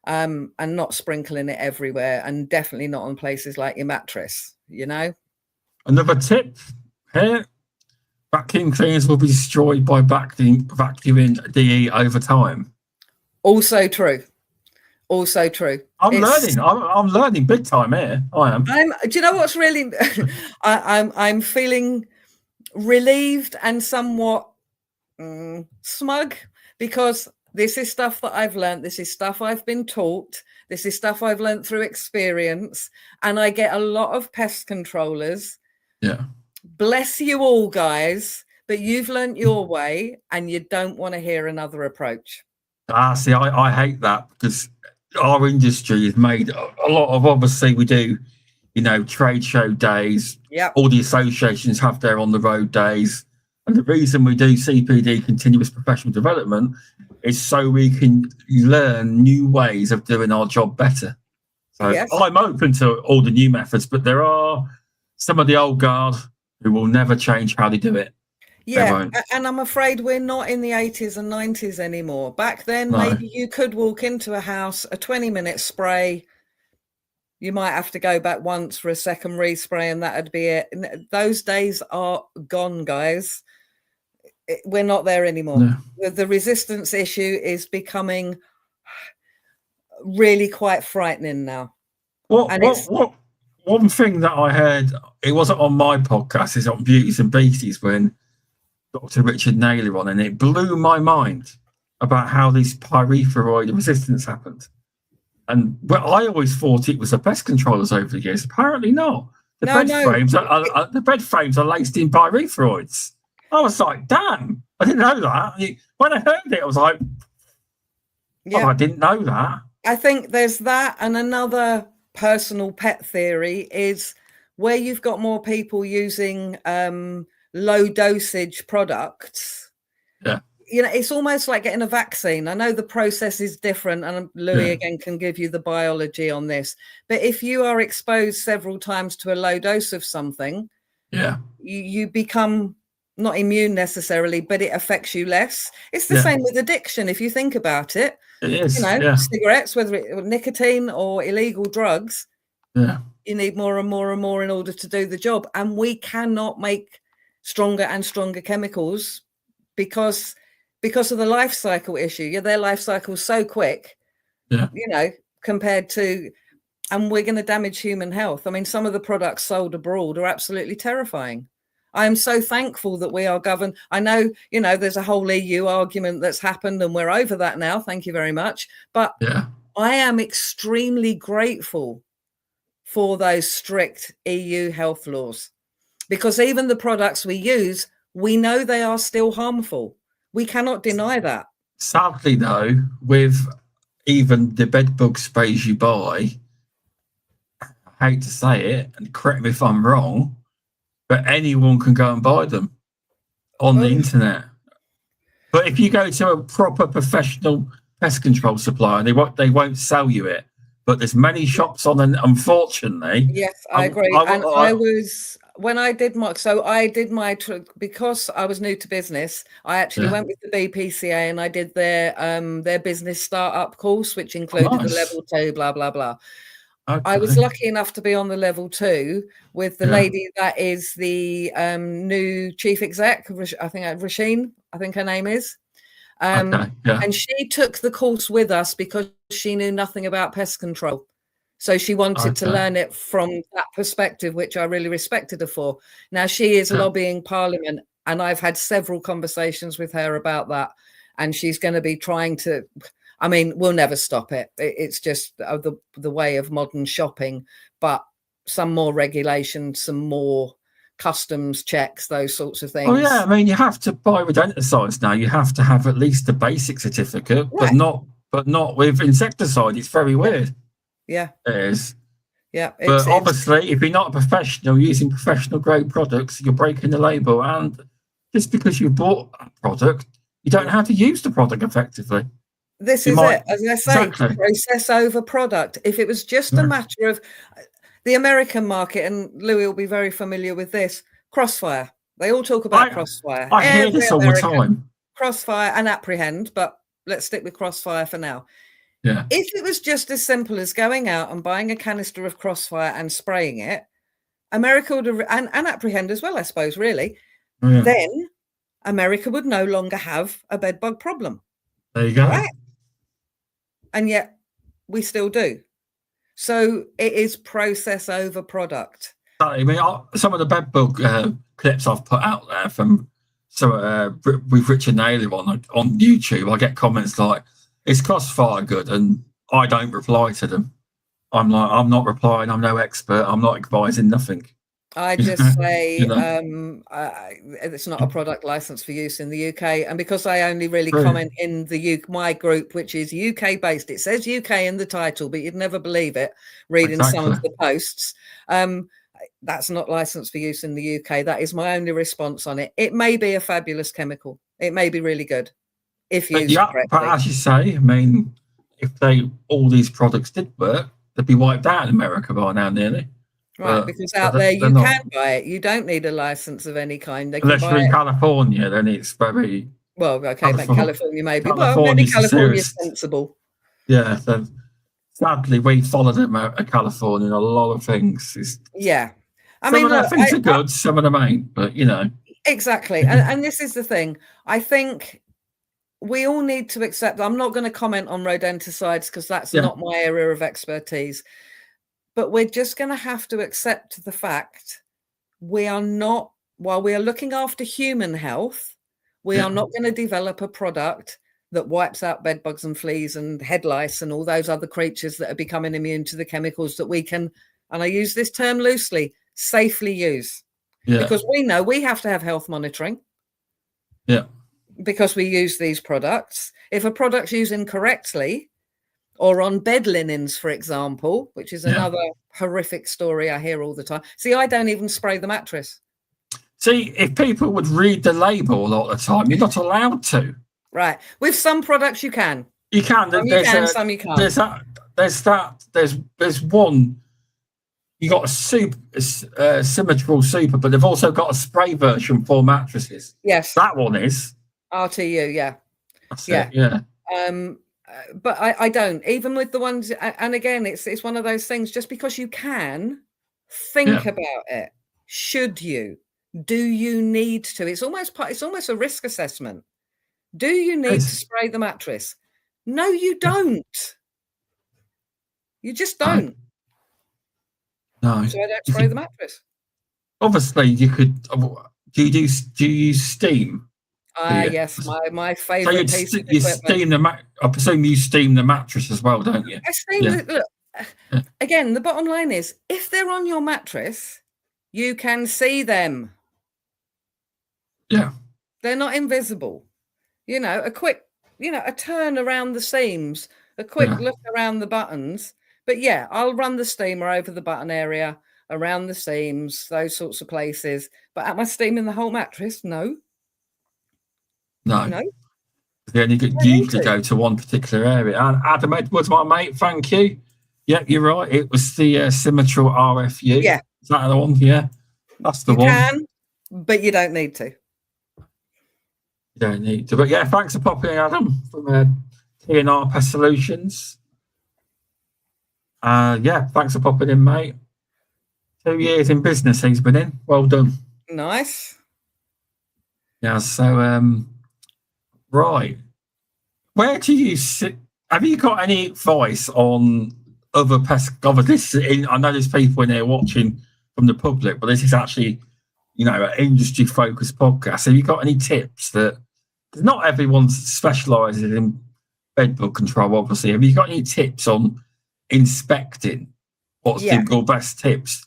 And not sprinkling it everywhere, and definitely not on places like your mattress, Another tip here: vacuum cleaners will be destroyed by vacuuming DE over time. Also true. I'm learning big time here. I am. Do you know what's really? I'm feeling relieved and somewhat smug, because this is stuff that I've learned. This is stuff I've been taught. This is stuff I've learned through experience. And I get a lot of pest controllers. Yeah. Bless you all, guys. But you've learned your way, and you don't want to hear another approach. See, I hate that, because our industry is made a lot of, obviously, we do, trade show days. Yeah. All the associations have their on the road days. And the reason we do CPD, continuous professional development, is so we can learn new ways of doing our job better. So yes. I'm open to all the new methods, but there are some of the old guard who will never change how they do it. Yeah, and I'm afraid we're not in the 80s and 90s anymore. Back then, maybe you could walk into a house, a 20-minute spray. You might have to go back once for a second respray, and that'd be it. Those days are gone, guys. We're not there anymore. No. The resistance issue is becoming really quite frightening now. One thing that I heard, it wasn't on my podcast, it's on Beauties and Beasties when Dr. Richard Naylor on, and it blew my mind about how this pyrethroid resistance happened. And I always thought it was the pest controllers over the years. Apparently not. The bed frames are laced in pyrethroids. I was like, damn, I didn't know that. When I heard it, I was like, I didn't know that. I think there's that, and another personal pet theory is where you've got more people using low dosage products. Yeah. It's almost like getting a vaccine. I know the process is different, and Louis again can give you the biology on this. But if you are exposed several times to a low dose of something, you become not immune necessarily, but it affects you less. It's the same with addiction. If you think about it, it is. Cigarettes, whether it's nicotine or illegal drugs, you need more and more and more in order to do the job. And we cannot make stronger and stronger chemicals because of the life cycle issue. Their life cycle is so quick, compared to, and we're going to damage human health. I mean, some of the products sold abroad are absolutely terrifying. I am so thankful that we are governed. I know, there's a whole EU argument that's happened and we're over that now. Thank you very much. But I am extremely grateful for those strict EU health laws, because even the products we use, we know they are still harmful. We cannot deny that. Sadly, though, with even the bed bug sprays you buy, I hate to say it, and correct me if I'm wrong, but anyone can go and buy them on the internet. But if you go to a proper professional pest control supplier, they won't sell you it. But there's many shops on, and unfortunately. Yes, I agree. When I did my, because I was new to business, I actually went with the BPCA and I did their business startup course, which included the level 2, blah, blah, blah. Okay. I was lucky enough to be on the level 2 with the lady that is the new chief exec, I think Rasheen, I think her name is. And she took the course with us because she knew nothing about pest control. So she wanted to learn it from that perspective, which I really respected her for. Now she is lobbying Parliament, and I've had several conversations with her about that. And she's going to be trying to, I mean, we'll never stop it. It's just the way of modern shopping, but some more regulation, some more customs checks, those sorts of things. Oh yeah, I mean, you have to buy rodenticides now. You have to have at least a basic certificate, but not with insecticide. It's very weird. Yeah, it is. Yeah, but obviously, if you're not a professional using professional grade products, you're breaking the label. And just because you bought a product, you don't have to use the product effectively. This is it, as I say, process over product. If it was just a matter of the American market, and Louis will be very familiar with this, Crossfire. They all talk about Crossfire. I hear this all the time. Crossfire and Apprehend, but let's stick with Crossfire for now. Yeah. If it was just as simple as going out and buying a canister of Crossfire and spraying it, America would have, and Apprehend as well, I suppose, really, then America would no longer have a bedbug problem. There you go. Right? And yet we still do. So it is process over product. I mean, some of the bedbug clips I've put out there from with Richard Naylor on YouTube, I get comments like, "Is Crossfire good?" And I don't reply to them. I'm like, I'm not replying. I'm no expert. I'm not advising nothing. I just say it's not a product license for use in the UK. And because I only really comment in my group, which is UK based, it says UK in the title, but you'd never believe it reading some of the posts. That's not licensed for use in the UK. That is my only response on it. It may be a fabulous chemical. It may be really good. if used correctly. But as you say, I mean, if all these products did work, they'd be wiped out in America by now, nearly. Right, because out there you can buy it. You don't need a license of any kind. Unless you're in California, then it's very... Well, okay, but California maybe. California's maybe California's sensible. Yeah, so sadly, we followed California in a lot of things. Yeah. Some of their things are good, some of them ain't, but, you know. Exactly. And this is the thing. I think we all need to accept, I'm not going to comment on rodenticides because that's not my area of expertise, but we're just going to have to accept the fact we are not, while we are looking after human health, we are not going to develop a product that wipes out bed bugs and fleas and head lice and all those other creatures that are becoming immune to the chemicals that we can, and I use this term loosely, safely use. Because we know we have to have health monitoring. Yeah. Because we use these products. If a product's used incorrectly, or on bed linens, for example, which is another horrific story I hear all the time. See, I don't even spray the mattress. See, if people would read the label a lot of the time, you're not allowed to. Right. With some products, you can. You can. Some you can, some you can't. There's one. You got a symmetrical super, but they've also got a spray version for mattresses. Yes. That one is. RTU, yeah. That's it, yeah. But I don't. Even with the ones, and again, it's one of those things, just because you can, think about it. Should you? Do you need to? It's almost a risk assessment. Do you need to spray the mattress? No, you don't. You just don't. No. So I don't spray the mattress. Obviously, you could. Do you use steam? Yes, my favourite piece of equipment. You steam I presume you steam the mattress as well, don't you? I steam look, again, the bottom line is, if they're on your mattress, you can see them. Yeah. They're not invisible. You know, a turn around the seams, a quick look around the buttons. But yeah, I'll run the steamer over the button area, around the seams, those sorts of places. But am I steaming the whole mattress? No. No. They only usually go to one particular area. And Adam Edwards, my mate, thank you. Yeah, you're right. It was the symmetrical RFU. Yeah. Is that the one? Yeah. That's the one. You can, but you don't need to. You don't need to. But yeah, thanks for popping in, Adam, from T&R Pest Solutions. Thanks for popping in, mate. 2 years in business he's been in. Well done. Nice. Yeah, so, right. Where do you sit? Have you got any advice on other pest? I know there's people in there watching from the public, but this is actually, an industry-focused podcast. Have you got any tips that, because not everyone specialises in bedbug control, obviously. Have you got any tips on inspecting? What's your best tips?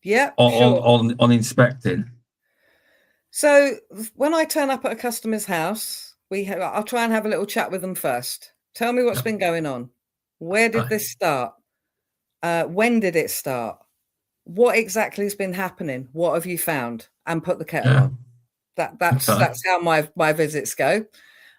Yeah, on inspecting. So when I turn up at a customer's house, I'll try and have a little chat with them first. Tell me what's been going on. Where did this start? When did it start? What exactly has been happening? What have you found? And put the kettle on. That's how my visits go.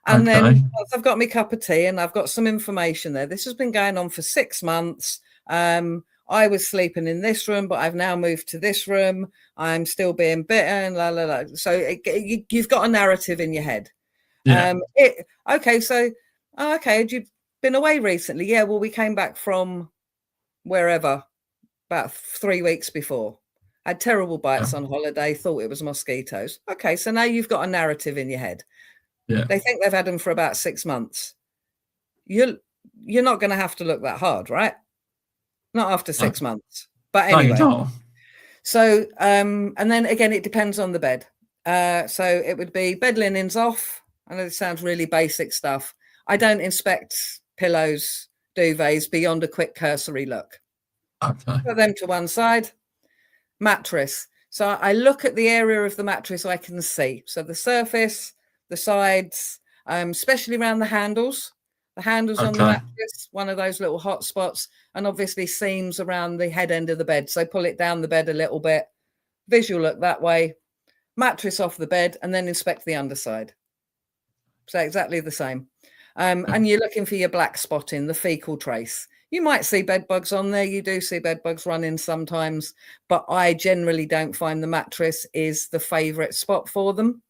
And then once I've got my cup of tea and I've got some information there. This has been going on for 6 months. I was sleeping in this room, but I've now moved to this room. I'm still being bitten, la, la, la. So you've got a narrative in your head. Yeah. Had you been away recently? Yeah, well, we came back from wherever about 3 weeks before. Had terrible bites on holiday, thought it was mosquitoes. Okay, so now you've got a narrative in your head. Yeah. They think they've had them for about 6 months. You're not going to have to look that hard, right? Not after 6 months. But anyway. No, you don't. So, and then again, it depends on the bed. So it would be bed linens off. I know this sounds really basic stuff. I don't inspect pillows, duvets beyond a quick cursory look. Okay. Put them to one side. Mattress. So I look at the area of the mattress I can see. So the surface, the sides, especially around the handles. The handles on the mattress, one of those little hot spots, and obviously seams around the head end of the bed. So pull it down the bed a little bit. Visual look that way. Mattress off the bed, and then inspect the underside. So exactly the same. And you're looking for your black spotting, the fecal trace. You might see bed bugs on there. You do see bed bugs running sometimes, but I generally don't find the mattress is the favourite spot for them.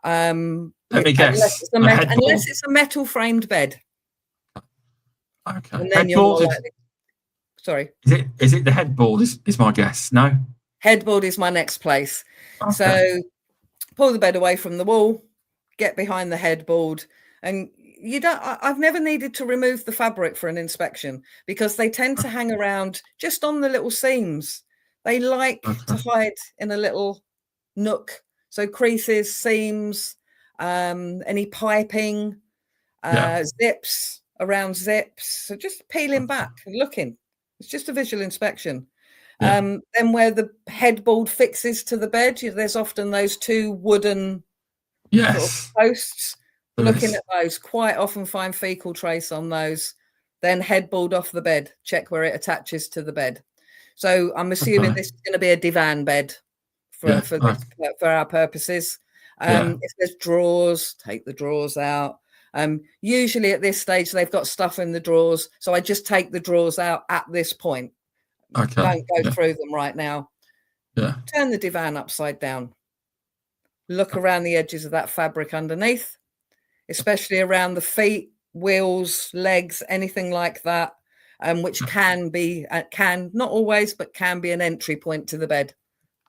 Let me guess. Unless it's a metal framed bed. Okay. And then you're more likely. Sorry. Is it the headboard? Is my guess? No. Headboard is my next place. Okay. So pull the bed away from the wall, get behind the headboard, and I've never needed to remove the fabric for an inspection because they tend to hang around just on the little seams. They like to hide in a little nook. So creases, seams, any piping, zips around zips. So just peeling back and looking. It's just a visual inspection. Yeah. Then where the headboard fixes to the bed, there's often those two wooden sort of posts. Looking at those, quite often find fecal trace on those. Then headboard off the bed, check where it attaches to the bed. So I'm assuming this is going to be a divan bed for our purposes. If there's drawers, take the drawers out. Usually at this stage, they've got stuff in the drawers. So I just take the drawers out at this point. Don't go through them right now. Turn the divan upside down. Look around the edges of that fabric underneath, especially around the feet, wheels, legs, anything like that, which can not always, but can be an entry point to the bed.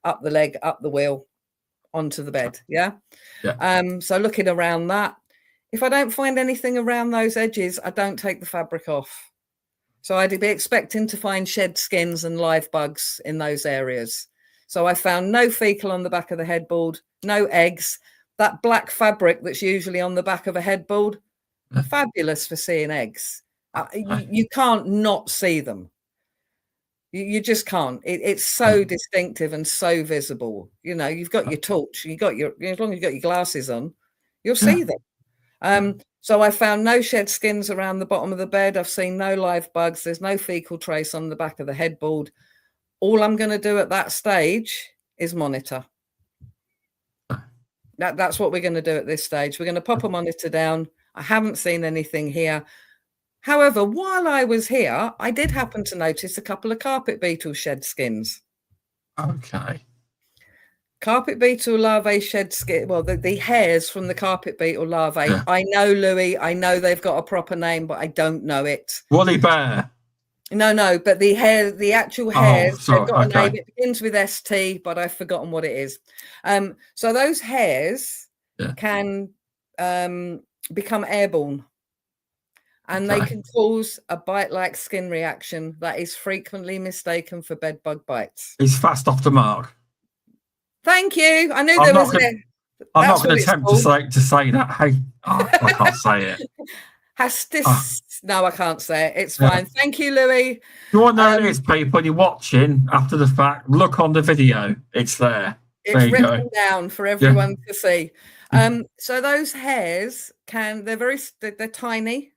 Up the leg, up the wheel, onto the bed. So looking around that. If I don't find anything around those edges, I don't take the fabric off. So I'd be expecting to find shed skins and live bugs in those areas. So I found no fecal on the back of the headboard, no eggs. That black fabric that's usually on the back of a headboard, fabulous for seeing eggs. You can't not see them. You just can't. It's so distinctive and so visible. You've got your torch, as long as you've got your glasses on, you'll see them. So I found no shed skins around the bottom of the bed. I've seen no live bugs. There's no fecal trace on the back of the headboard. All I'm going to do at that stage is monitor. That's what we're going to do at this stage. We're going to pop a monitor down. I haven't seen anything here. However, while I was here, I did happen to notice a couple of carpet beetle shed skins. Okay. Carpet beetle larvae shed skin. Well, the hairs from the carpet beetle larvae. Yeah. I know, Louis. I know they've got a proper name, but I don't know it. Woolly bear. No, but the actual hairs, they've got a name. It begins with ST, but I've forgotten what it is. So those hairs can become airborne, and they can cause a bite-like skin reaction that is frequently mistaken for bedbug bites. It's fast off the mark. Thank you. I knew there was. I'm not going to attempt to say that. Hey, I can't say it. No, I can't say it. It's fine. Thank you, Louis. You want to know what it is, people? You're watching after the fact. Look on the video. It's there. It's written down for everyone to see. So those hairs they're tiny.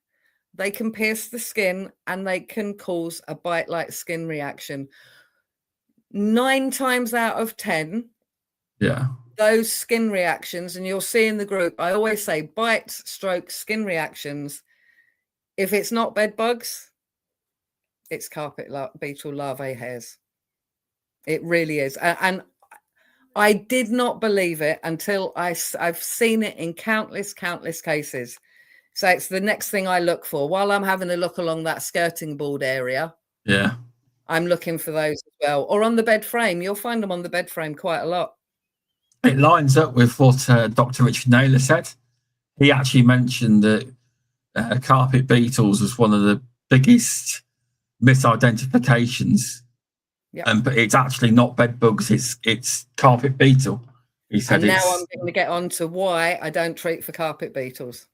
They can pierce the skin and they can cause a bite-like skin reaction. 9 times out of 10, those skin reactions, and you'll see in the group, I always say bites, strokes, skin reactions. If it's not bed bugs, it's carpet beetle larvae hairs. It really is. And I did not believe it until I've seen it in countless cases. So it's the next thing I look for. While I'm having a look along that skirting board area, I'm looking for those as well. Or on the bed frame. You'll find them on the bed frame quite a lot. It lines up with what Dr. Richard Naylor said. He actually mentioned that carpet beetles was one of the biggest misidentifications. But it's actually not bed bugs, it's carpet beetle. He said. And now I'm going to get on to why I don't treat for carpet beetles.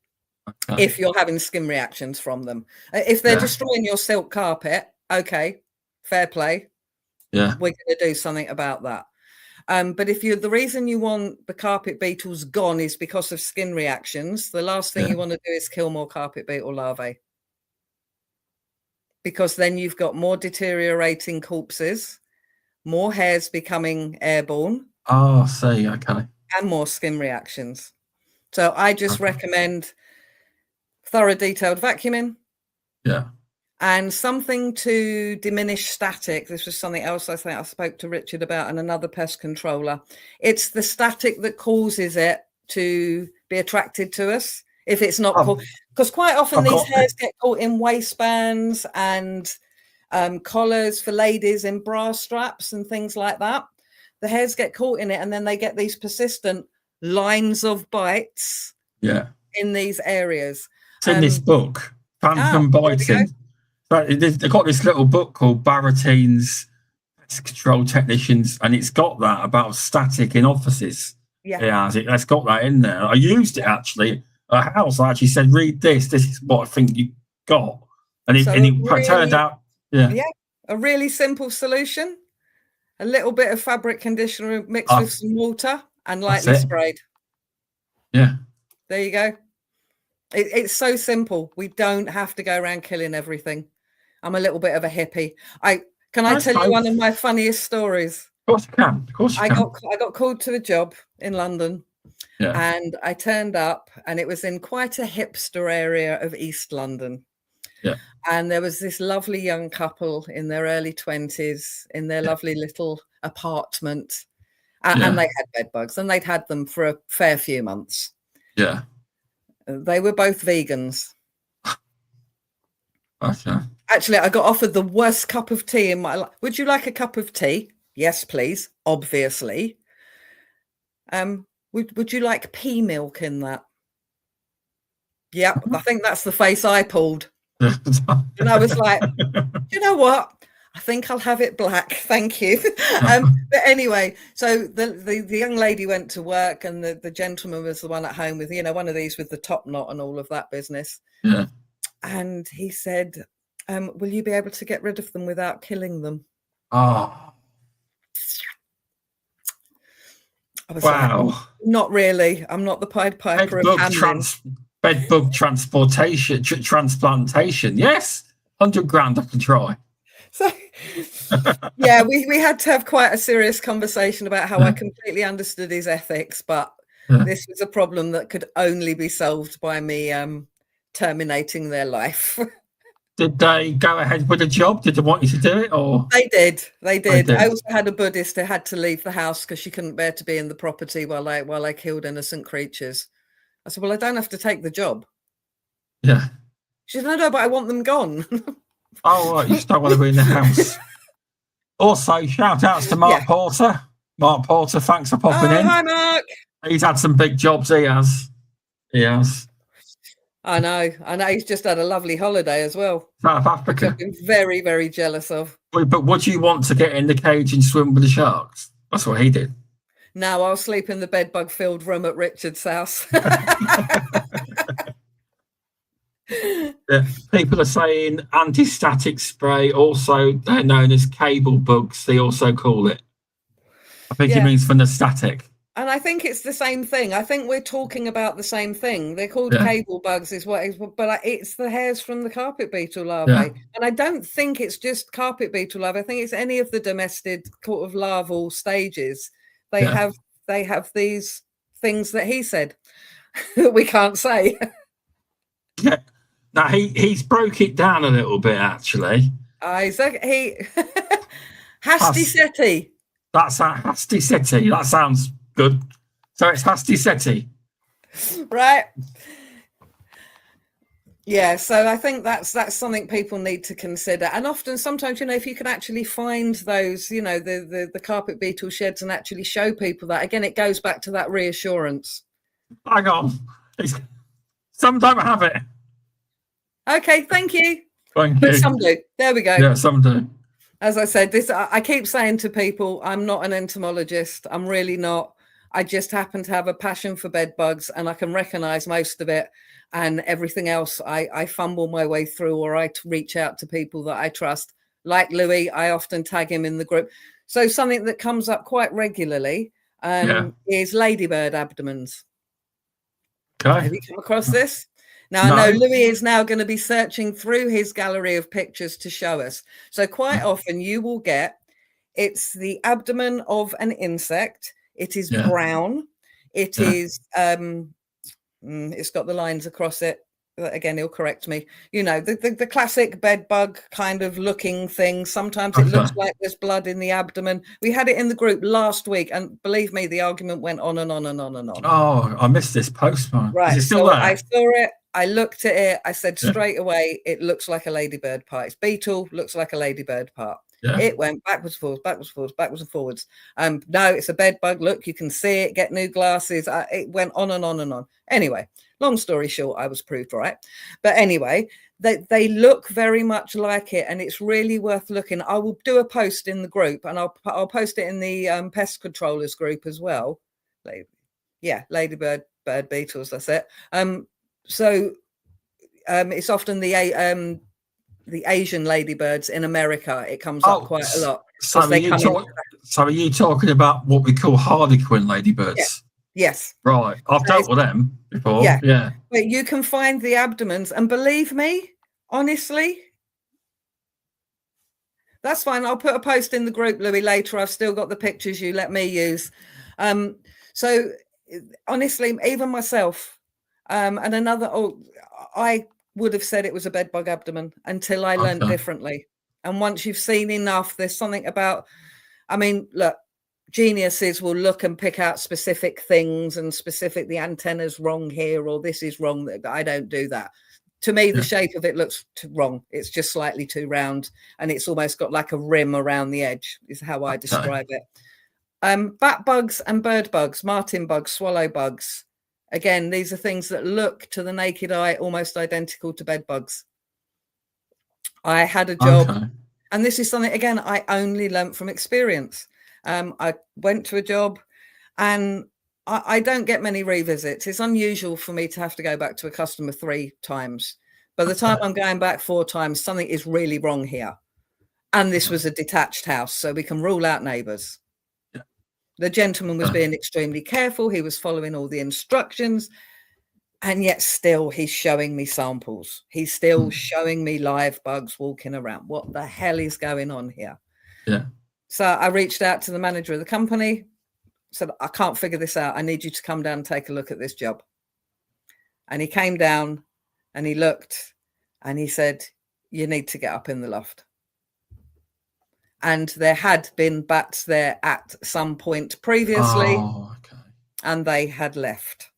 If you're having skin reactions from them. If they're destroying your silk carpet, okay, fair play. We're going to do something about that. But if the reason you want the carpet beetles gone is because of skin reactions, the last thing you want to do is kill more carpet beetle larvae. Because then you've got more deteriorating corpses, more hairs becoming airborne. Oh, I see, okay. And more skin reactions. So I just recommend thorough detailed vacuuming. Yeah. And something to diminish static. This was something else I think I spoke to Richard about and another pest controller. It's the static that causes it to be attracted to us. If it's not caught, because quite often these hairs get caught in waistbands and collars for ladies in bra straps and things like that. The hairs get caught in it, and then they get these persistent lines of bites. Yeah. In these areas. It's in this book, Phantom Biting. They've got this little book called Baratine's Pest Control Technicians, and it's got that about static in offices. Yeah, it's got that in there. I used it actually at a house. I actually said, "Read this. This is what I think you got," and it really, turned out, a really simple solution. A little bit of fabric conditioner mixed with some water and lightly sprayed. Yeah, there you go. It's so simple. We don't have to go around killing everything. I'm a little bit of a hippie. Can I tell you one of my funniest stories? Of course you can. Of course you can. I got called to a job in London, and I turned up, and it was in quite a hipster area of East London. Yeah. And there was this lovely young couple in their early 20s in their lovely little apartment, and they had bed bugs, and they'd had them for a fair few months. Yeah. They were both vegans. Okay. Actually, I got offered the worst cup of tea in my life. Would you like a cup of tea? Yes, please. Obviously. Would you like pea milk in that? Yep. I think that's the face I pulled. And I was like, you know what? I think I'll have it black. Thank you. But anyway, so the young lady went to work, and the gentleman was the one at home with, one of these with the top knot and all of that business. Yeah. And he said, will you be able to get rid of them without killing them? Oh. I was like, not really. I'm not the Pied Piper of Hamelin. Bed bug transplantation. Yes. 100 grand I can try. So, yeah, we had to have quite a serious conversation about how I completely understood his ethics, but this was a problem that could only be solved by me terminating their life. Did they go ahead with the job? Did they want you to do it, or They did. I also had a Buddhist who had to leave the house because she couldn't bear to be in the property while I killed innocent creatures. I said, well, I don't have to take the job. Yeah. She said, no, but I want them gone. Oh, right, you just don't want to be in the house. Also, shout outs to Mark Porter. Mark Porter, thanks for popping in. Hi, Mark. He's had some big jobs, he has. I know. He's just had a lovely holiday as well. South Africa. Which I've been very, very jealous of. But would you want to get in the cage and swim with the sharks? That's what he did. No, I'll sleep in the bedbug-filled room at Richard's house. People are saying anti-static spray, also they're known as cable bugs, they also call it. I think it means from the static. And I think it's the same thing. I think we're talking about the same thing. They're called cable bugs, but it's the hairs from the carpet beetle larvae. Yeah. And I don't think it's just carpet beetle larvae. I think it's any of the domestic sort of larval stages. They have these things that he said that we can't say. Yeah. Now he's broke it down a little bit actually. Hasty Seti. That's Hasty Seti. That sounds good. So it's Hasty Seti. Right. Yeah, so I think that's something people need to consider. And often, sometimes, if you can actually find those, the carpet beetle sheds and actually show people that, again, it goes back to that reassurance. Hang on. Some don't have it. Okay, thank you. Thank but you. Some do. There we go. Yeah, some do. As I said, I keep saying to people, I'm not an entomologist. I'm really not. I just happen to have a passion for bed bugs, and I can recognise most of it. And everything else, I fumble my way through, or I reach out to people that I trust. Like Louis, I often tag him in the group. So something that comes up quite regularly is ladybird abdomens. Okay. Have you come across this? Now, I know Louis is now going to be searching through his gallery of pictures to show us. So quite often you will get, it's the abdomen of an insect. It is brown. It is It's got the lines across it. Again, he'll correct me. You know, the classic bed bug kind of looking thing. Sometimes it looks like there's blood in the abdomen. We had it in the group last week, and believe me, the argument went on and on and on and on. Oh, I missed this post, man. Right. Is it still So there? I saw it. I looked at it. I said straight away, it looks like a ladybird part. It's beetle, looks like a ladybird part. Yeah. It went backwards, forwards, backwards, forwards, backwards and forwards. No, it's a bed bug. Look, you can see it. Get new glasses. It went on and on and on. Anyway, long story short, I was proved right. But anyway, they look very much like it, and it's really worth looking. I will do a post in the group, and I'll post it in the pest controllers group as well. Ladybird, bird beetles. That's it. So it's often the Asian ladybirds in America. It comes up quite a lot. So are you talking about what we call harlequin ladybirds? Yeah. Yes. Right. I've dealt with them before. Yeah. But you can find the abdomens, and believe me, honestly, that's fine. I'll put a post in the group, Louis, later. I've still got the pictures you let me use. So honestly, even myself, and another, I would have said it was a bedbug abdomen until I learned differently. And once you've seen enough, there's something about, I mean, look, geniuses will look and pick out specific things and the antenna's wrong here, or this is wrong. I don't do that. To me, the shape of it looks wrong. It's just slightly too round, and it's almost got like a rim around the edge, is how I describe it. Bat bugs and bird bugs, martin bugs, swallow bugs. Again, these are things that look to the naked eye almost identical to bed bugs. I had a job, and this is something, again, I only learnt from experience. I went to a job, and I don't get many revisits. It's unusual for me to have to go back to a customer 3 times. By the time I'm going back 4 times, something is really wrong here. And this was a detached house, so we can rule out neighbours. The gentleman was being extremely careful. He was following all the instructions. And yet still he's showing me samples. He's still showing me live bugs walking around. What the hell is going on here? Yeah. So I reached out to the manager of the company, said, I can't figure this out. I need you to come down and take a look at this job. And he came down and he looked and he said, you need to get up in the loft. And there had been bats there at some point previously, and they had left.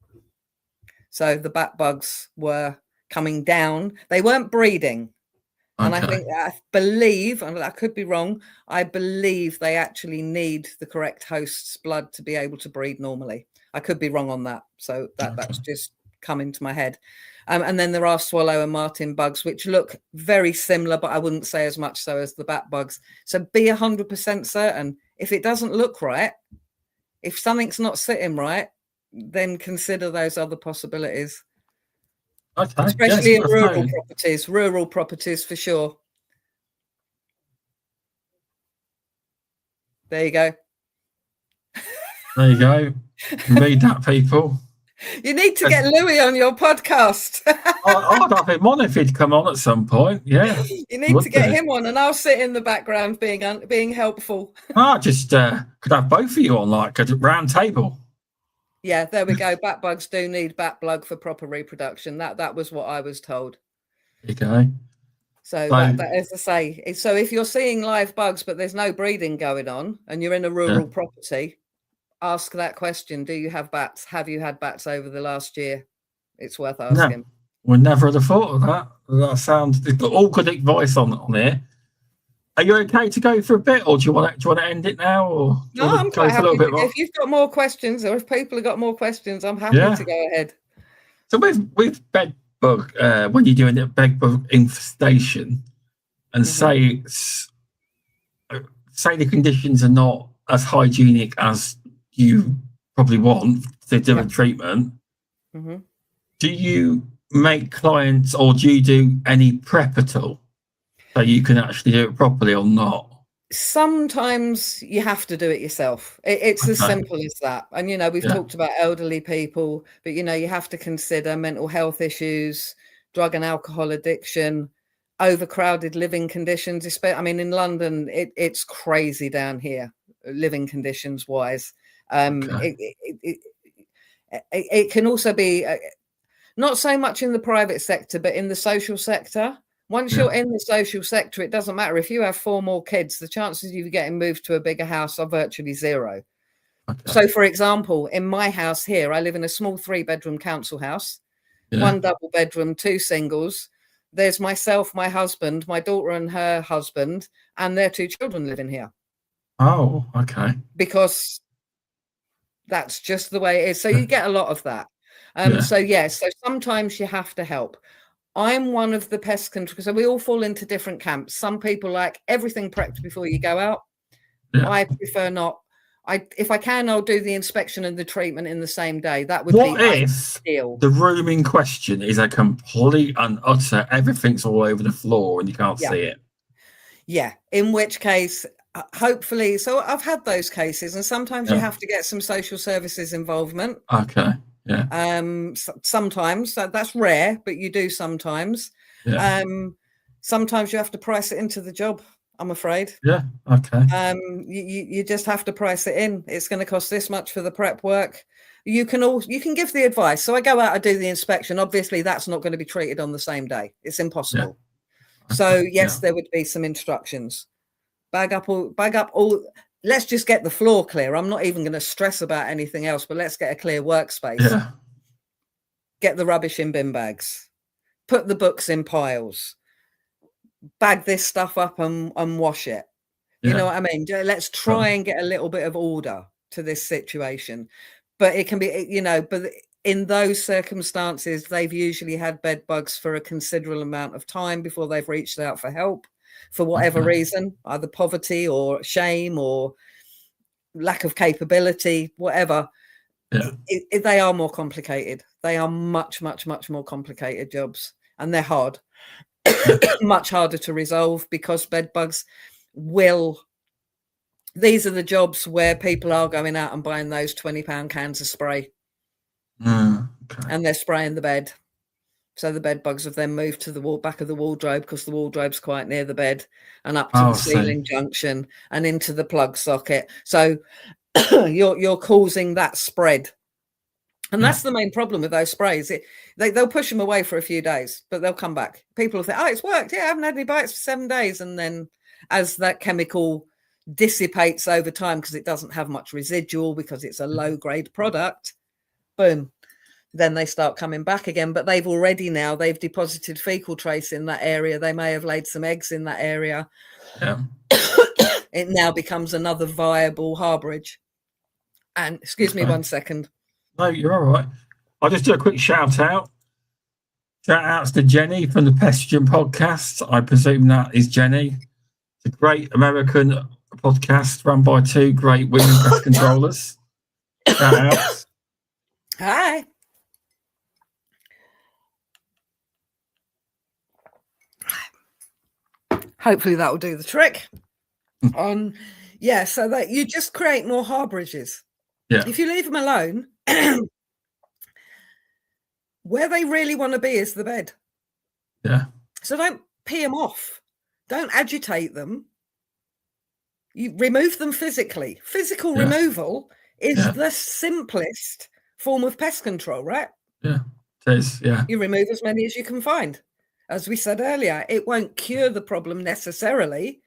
So the bat bugs were coming down. They weren't breeding. And I believe, and I could be wrong, I believe they actually need the correct host's blood to be able to breed normally. I could be wrong on that. So that was just coming to my head. And then there are swallow and martin bugs, which look very similar, but I wouldn't say as much so as the bat bugs. So be 100% certain. If it doesn't look right, if something's not sitting right, then consider those other possibilities. Especially in rural properties for sure. There you go. There you go. Read that, people. You need to get Louis on your podcast. I'd have him on if he'd come on at some point. Yeah, you need to get him on, and I'll sit in the background being helpful. Just could have both of you on, like a round table. Yeah, there we go. Bat bugs do need bat blood for proper reproduction. That was what I was told. Okay. So that, as I say, so if you're seeing live bugs but there's no breeding going on, and you're in a rural property, ask that question. Do you have bats? Have you had bats over the last year? It's worth asking. No, we never had a thought of that. That sounds all good advice on here. Are you okay to go for a bit, or do you want to end it now? Or no, I'm quite happy. If you've got more questions, or if people have got more questions, I'm happy to go ahead. So with bed bug, when you're doing a bed bug infestation, and say the conditions are not as hygienic as you probably want to do a treatment, do you make clients, or do you do any prep at all so you can actually do it properly or not? Sometimes you have to do it yourself. It's as simple as that. And we've talked about elderly people, but you have to consider mental health issues, drug and alcohol addiction, overcrowded living conditions. In London, it's crazy down here, living conditions wise. It can also be Not so much in the private sector, but in the social sector. Once you're in the social sector, it doesn't matter. If you have 4 more kids, the chances of you getting moved to a bigger house are virtually zero. Okay. So, for example, in my house here, I live in a small 3-bedroom council house, 1 double bedroom, 2 singles. There's myself, my husband, my daughter and her husband, and their 2 children living here. Oh, okay. Because that's just the way it is. So you get a lot of that. So sometimes you have to help. I'm one of the pest control. So we all fall into different camps. Some people like everything prepped before you go out. I prefer not. If I can, I'll do the inspection and the treatment in the same day. That would be ideal. The room in question is a complete and utter, everything's all over the floor and you can't see it. Yeah, in which case, hopefully, so I've had those cases, and sometimes you have to get some social services involvement. Okay. Yeah. Sometimes that's rare, but you do sometimes. Yeah. Sometimes you have to price it into the job, I'm afraid. Yeah. Okay. You just have to price it in. It's going to cost this much for the prep work. You can give the advice. So I go out, I do the inspection. Obviously, that's not going to be treated on the same day. It's impossible. Yeah. So yes, there would be some instructions. Bag up all. Let's just get the floor clear. I'm not even going to stress about anything else, but let's get a clear workspace. Yeah. Get the rubbish in bin bags. Put the books in piles. Bag this stuff up and wash it. You know what I mean? Let's try and get a little bit of order to this situation. But it can be, but in those circumstances, they've usually had bed bugs for a considerable amount of time before they've reached out for help. For whatever reason, either poverty or shame or lack of capability, whatever. Yeah. They are more complicated. They are much, much, much more complicated jobs, and they're hard, much harder to resolve because bed bugs these are the jobs where people are going out and buying those £20 cans of spray and they're spraying the bed. So the bed bugs have then moved to the back of the wardrobe because the wardrobe's quite near the bed and up to the ceiling junction and into the plug socket. So you're causing that spread. And that's the main problem with those sprays. They'll push them away for a few days, but they'll come back. People will think, it's worked. Yeah, I haven't had any bites for 7 days. And then as that chemical dissipates over time, because it doesn't have much residual, because it's a low-grade product, boom. Then they start coming back again, but they've deposited fecal trace in that area. They may have laid some eggs in that area. Yeah. It now becomes another viable harbourage. And excuse me 1 second. No, you're all right. I'll just do a quick shout out. Shout outs to Jenny from the Pest Podcast. I presume that is Jenny. It's a great American podcast run by 2 great women pest controllers. Shout outs. Hi. Hopefully that will do the trick. So that you just create more harbourages. Yeah. If you leave them alone, where they really want to be is the bed. Yeah. So don't pee them off. Don't agitate them. You remove them physically. Physical removal is the simplest form of pest control, right? Yeah, it is. Yeah. You remove as many as you can find. As we said earlier, it won't cure the problem necessarily,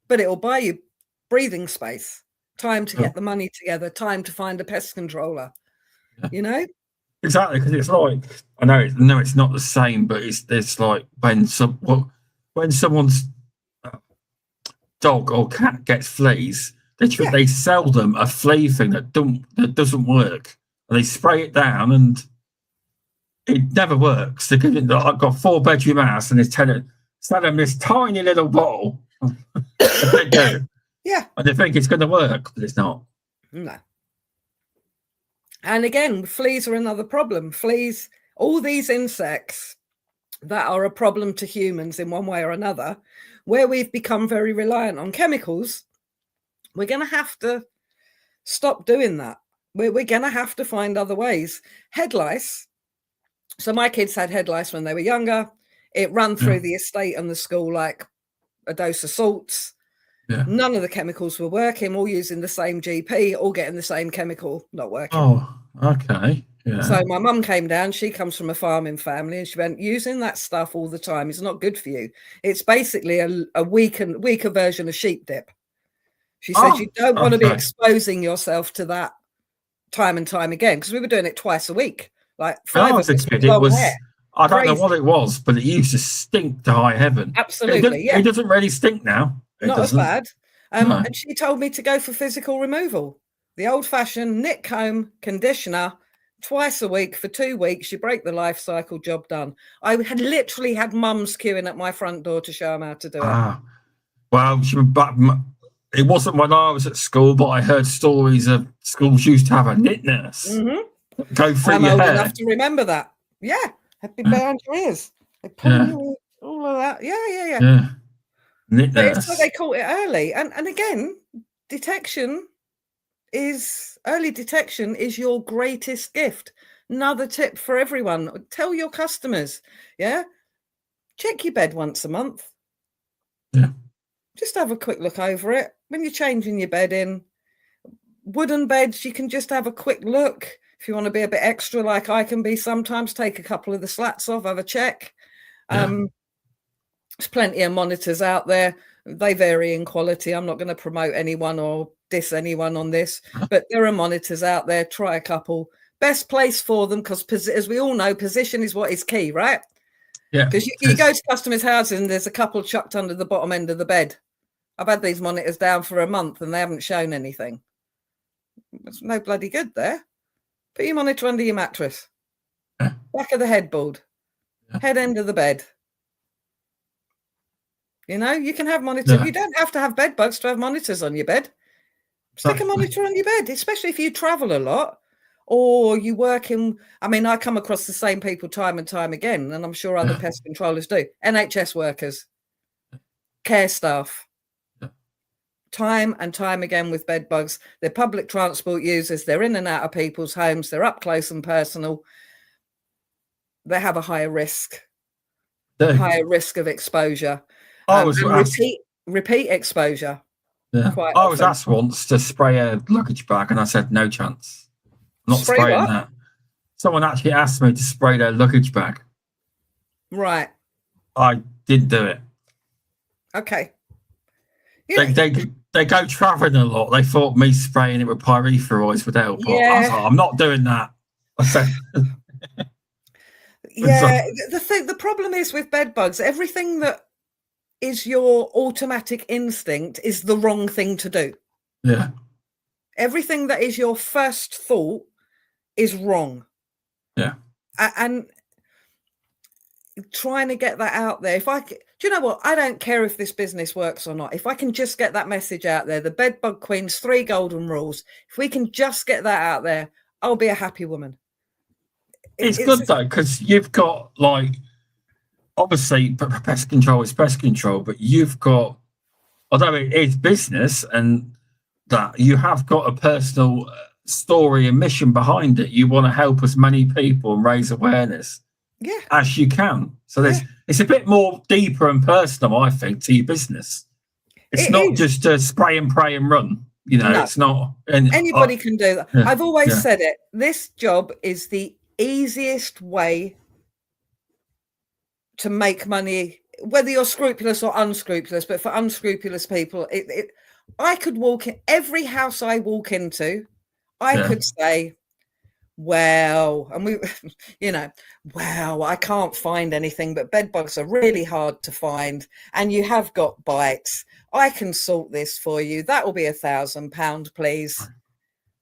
but it will buy you breathing space, time to get the money together, time to find a pest controller. Yeah. Exactly, because it's like I know it's not the same, but it's like when someone's dog or cat gets fleas, they sell them a flea thing that doesn't work, and they spray it down and it never works. I've got a 4-bedroom house and sell them this tiny little bottle. They do. Yeah. And they think it's going to work, but it's not. No. And again, fleas are another problem. Fleas, all these insects that are a problem to humans in one way or another, where we've become very reliant on chemicals, we're going to have to stop doing that. We're going to have to find other ways. Head lice. So my kids had head lice when they were younger. It ran through the estate and the school like a dose of salts. Yeah. None of the chemicals were working, all using the same GP, all getting the same chemical, not working. Oh, Okay. Yeah. So my mum came down. She comes from a farming family, and she went, using that stuff all the time is not good for you. It's basically a weaker version of sheep dip. She said you don't want to be exposing yourself to that time and time again, because we were doing it twice a week. Like 5 of us with long hair. I don't know what it was, but it used to stink to high heaven. Absolutely, It doesn't really stink now. Not as bad. No. And she told me to go for physical removal. The old-fashioned knit comb, conditioner, twice a week for 2 weeks. You break the life cycle, job done. I had literally had mums queuing at my front door to show them how to do it. Well, it wasn't when I was at school, but I heard stories of schools used to have a knit nurse. Mm-hmm. Go through I'm your old hair. enough to remember that. Yeah, happy behind your ears. They pull all of that. Yeah. Knit but nurse. It's like they caught it early, and again, early detection is your greatest gift. Another tip for everyone: tell your customers, check your bed once a month. Yeah. Just have a quick look over it when you're changing your bed in. Wooden beds, you can just have a quick look. If you want to be a bit extra, like I can be sometimes, take a couple of the slats off, have a check. There's plenty of monitors out there. They vary in quality. I'm not going to promote anyone or diss anyone on this, but there are monitors out there. Try a couple. Best place for them, because as we all know, position is what is key, right? Yeah. Because you go to customers' houses and there's a couple chucked under the bottom end of the bed. I've had these monitors down for a month and they haven't shown anything. There's no bloody good there. Put your monitor under your mattress. Back of the headboard. Head end of the bed. You can have monitors. You don't have to have bed bugs to have monitors on your bed. Stick a monitor on your bed, especially if you travel a lot or you work in. I come across the same people time and time again, and I'm sure other pest controllers do. NHS workers, care staff. Time and time again with bed bugs. They're public transport users. They're in and out of people's homes. They're up close and personal. They have a higher risk of exposure. Repeat exposure. Yeah. I was asked once to spray a luggage bag, and I said no chance. I'm not spraying that. Someone actually asked me to spray their luggage bag. Right. I didn't do it. Okay. They go travelling a lot. They thought me spraying it with pyrethroids would help. But I was like, I'm not doing that. I said, the problem is with bed bugs, everything that is your automatic instinct is the wrong thing to do. Yeah. Everything that is your first thought is wrong. Yeah. And trying to get that out there. Do you know what? I don't care if this business works or not. If I can just get that message out there, the bed bug queen's 3 golden rules. If we can just get that out there, I'll be a happy woman. It's good though, because you've got obviously pest control is pest control, but you've got, although it is business, and that you have got a personal story and mission behind it. You want to help as many people and raise awareness as you can. So it's a bit more deeper and personal, I think, to your business. It's not just a spray and pray and run. No. It's not. Anybody can do that. I've always said it. This job is the easiest way to make money, whether you're scrupulous or unscrupulous. But for unscrupulous people, I could walk in every house I walk into. I could say, well, and I can't find anything, but bed bugs are really hard to find, and you have got bites. I can sort this for you. That will be £1,000, please.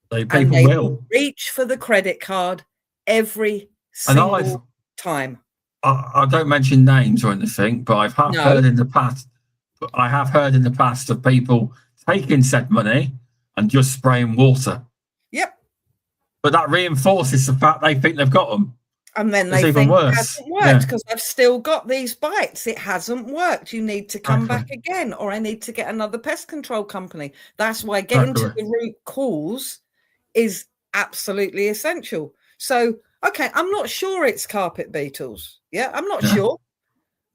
They will reach for the credit card every single time. I don't mention names or anything, but I have heard in the past of people taking said money and just spraying water. Yep. But that reinforces the fact they think they've got them. And then they think it hasn't worked because I've still got these bites. It hasn't worked. You need to come back again, or I need to get another pest control company. That's why getting to the root cause is absolutely essential. So, okay, I'm not sure it's carpet beetles. Yeah, I'm not sure.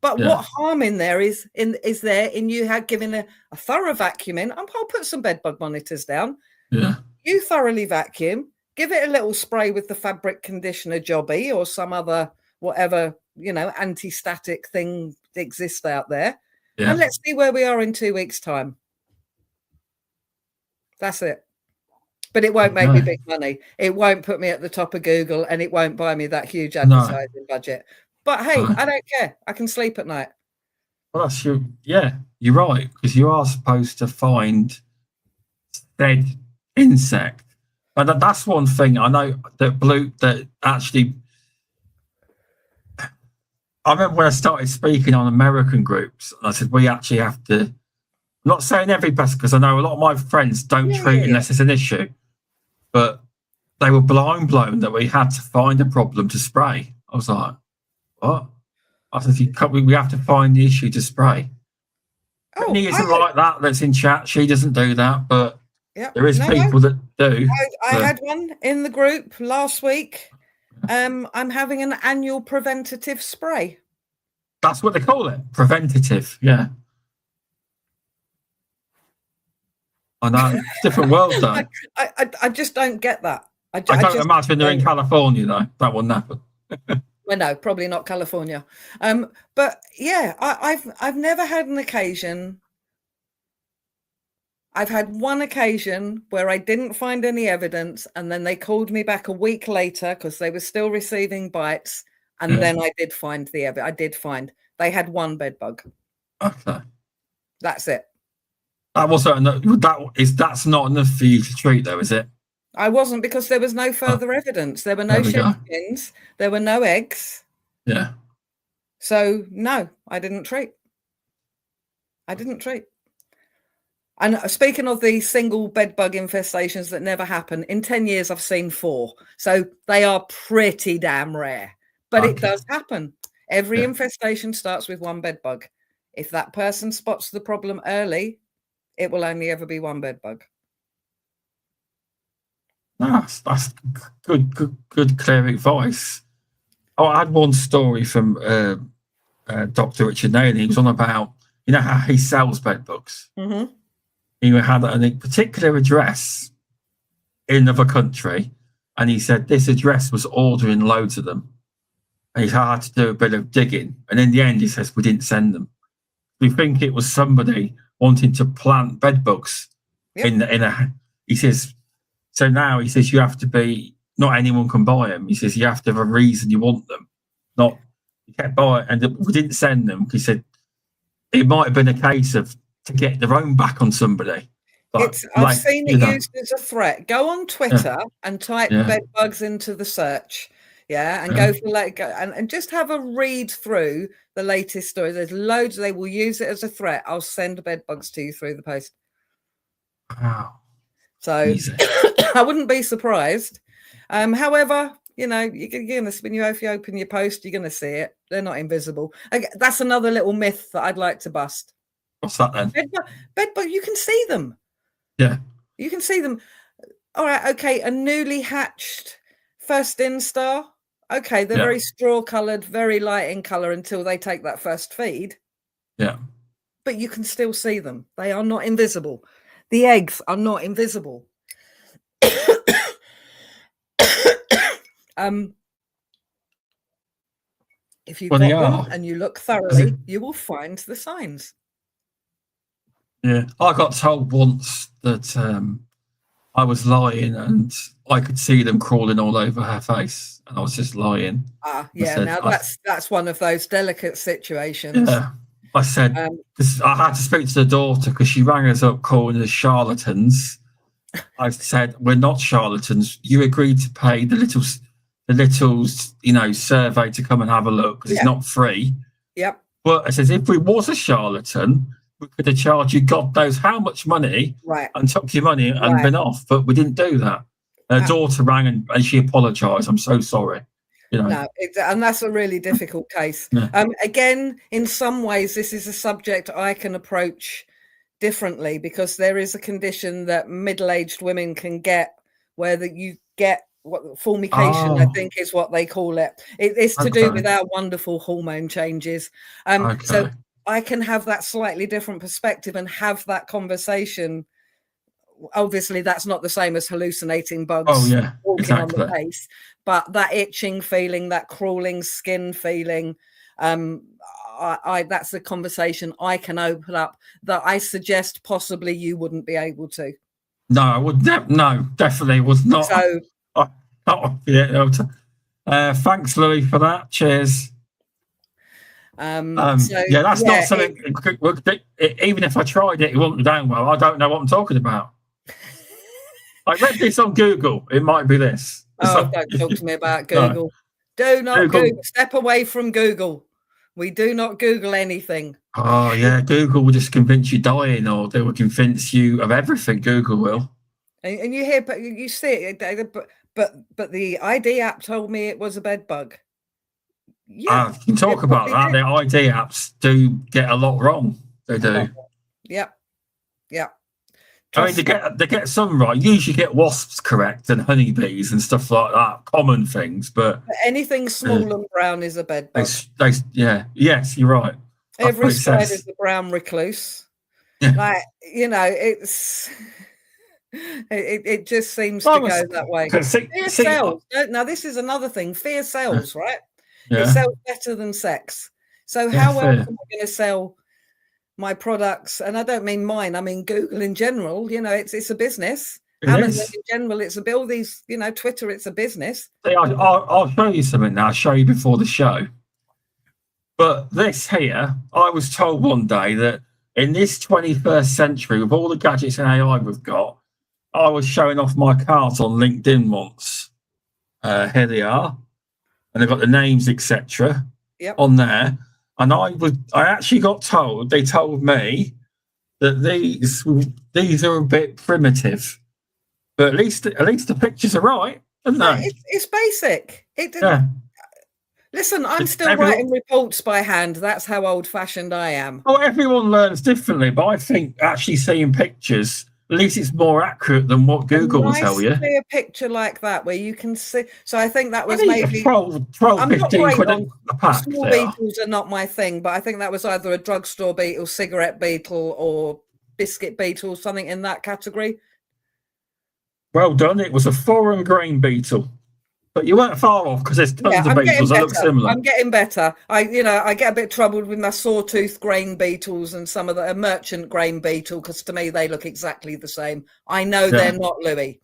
But what harm in there is there in you giving a thorough vacuum in? I'll put some bed bug monitors down. Yeah. You thoroughly vacuum, give it a little spray with the fabric conditioner jobby or some other whatever, anti-static thing exists out there. Yeah. And let's see where we are in 2 weeks' time. That's it. But it won't make me big money. It won't put me at the top of Google, and it won't buy me that huge advertising budget. But hey, I don't care. I can sleep at night. Well, that's you're right, because you are supposed to find dead insect. And that's one thing I know that actually, I remember when I started speaking on American groups, and I said, we actually have to, I'm not saying every pest, because I know a lot of my friends don't treat unless it's an issue, but they were blown that we had to find a problem to spray. I was like, what? I said, we have to find the issue to spray. Brittany isn't like that. That's in chat. She doesn't do that, but there is people that do. I had one in the group last week. I'm having an annual preventative spray. That's what they call it, preventative. Yeah. I know, different world though. I just don't get that. I don't imagine they're in California though. That wouldn't happen. Well, no, probably not California. But yeah, I've never had an occasion. I've had one occasion where I didn't find any evidence, and then they called me back a week later because they were still receiving bites, and then I did find the evidence. I did find they had one bed bug. Okay, that's it. That wasn't that's not enough for you to treat, though, is it? I wasn't, because there was no further evidence. There were no shenanigans. There were no eggs. Yeah. So no, I didn't treat. And speaking of the single bed bug infestations that never happen, in 10 years I've seen 4. So they are pretty damn rare. But it does happen. Every infestation starts with one bed bug. If that person spots the problem early, it will only ever be one bed bug. That's good clear advice. Oh, I had one story from Dr. Richard Naylor. He was on about, how he sells bed bugs. Mm-hmm. He had a particular address in another country, and he said this address was ordering loads of them. And he had to do a bit of digging. And in the end, he says, we didn't send them. We think it was somebody wanting to plant bed bugs in a. He says, so now he says you have to be, not anyone can buy them. He says you have to have a reason you want them. Not, you can't buy it. And we didn't send them. He said it might have been a case of to get their own back on somebody. I've seen it used as a threat. Go on Twitter and type bed bugs into the search. And go for and just have a read through the latest story. There's loads. They will use it as a threat. I'll send bed bugs to you through the post. Wow. So I wouldn't be surprised. However, you're gonna, when you open your post, you're gonna see it. They're not invisible. That's another little myth that I'd like to bust. What's that then? Bed bug, you can see them. Yeah. You can see them. All right, okay. A newly hatched first instar. Okay, they're very straw-coloured, very light in colour until they take that first feed. Yeah. But you can still see them. They are not invisible. The eggs are not invisible. If you've got them and you look thoroughly, you will find the signs. Yeah. I got told once that I was lying and I could see them crawling all over her face, and I was just lying. That's one of those delicate situations. Yeah. I said, because I had to speak to the daughter because she rang us up calling us charlatans. I said, we're not charlatans. You agreed to pay the little survey to come and have a look because it's not free. Yep. But I says, if we was a charlatan, we could have charged you God knows how much money and took your money and been off. But we didn't do that. Her daughter rang and she apologised. I'm so sorry. No, and that's a really difficult case. Yeah. Again, in some ways, this is a subject I can approach differently because there is a condition that middle-aged women can get where you get formication, I think is what they call it. It's to do with our wonderful hormone changes. So I can have that slightly different perspective and have that conversation obviously that's not the same as hallucinating bugs walking on the face, but that itching feeling, that crawling skin feeling, that's a conversation I can open up that I suggest possibly you wouldn't be able to. No, I would no, definitely was not. So thanks, Louis, for that. Cheers. That's not something. Even if I tried it wouldn't be down well. I don't know what I'm talking about. I read this on Google. It might be this. Don't talk to me about Google. No. Do not Google. Step away from Google. We do not Google anything. Oh yeah, Google will just convince you dying, or they will convince you of everything. Google will. And you hear, but you see it. But the ID app told me it was a bed bug. Yeah, you can talk about that. The ID apps do get a lot wrong. They do. Yep. I mean, they get some right. You usually get wasps correct and honeybees and stuff like that, common things. But anything small and brown is a bed bug. Yes, you're right. Every spider is a brown recluse. Yeah. Like, it just seems to go that way. Fear sells. Now, this is another thing. Fear sells, right? Yeah. It sells better than sex. So how else am I going to sell my products? And I don't mean mine. I mean Google in general. It's a business. Amazon in general, it's all these. Twitter, it's a business. I'll show you something now. I'll show you before the show. But this here, I was told one day that in this 21st century, with all the gadgets and AI we've got, I was showing off my cards on LinkedIn once. Here they are. And they've got the names, etc. on there. And I actually got told, they told me that these are a bit primitive. But at least the pictures are right, aren't they? It's basic. Listen, I'm still writing reports by hand. That's how old-fashioned I am. Well, everyone learns differently, but I think actually seeing pictures, at least it's more accurate than what Google will tell you. See a picture like that where you can see. So I think that was maybe 12, 15 quid a pack. Small beetles are not my thing, but I think that was either a drugstore beetle, cigarette beetle, or biscuit beetle, something in that category. Well done. It was a foreign grain beetle. But you weren't far off because there's tons of beetles that look similar. I'm getting better. I get a bit troubled with my sawtooth grain beetles and some of the merchant grain beetle because to me they look exactly the same. I know they're not, Louis,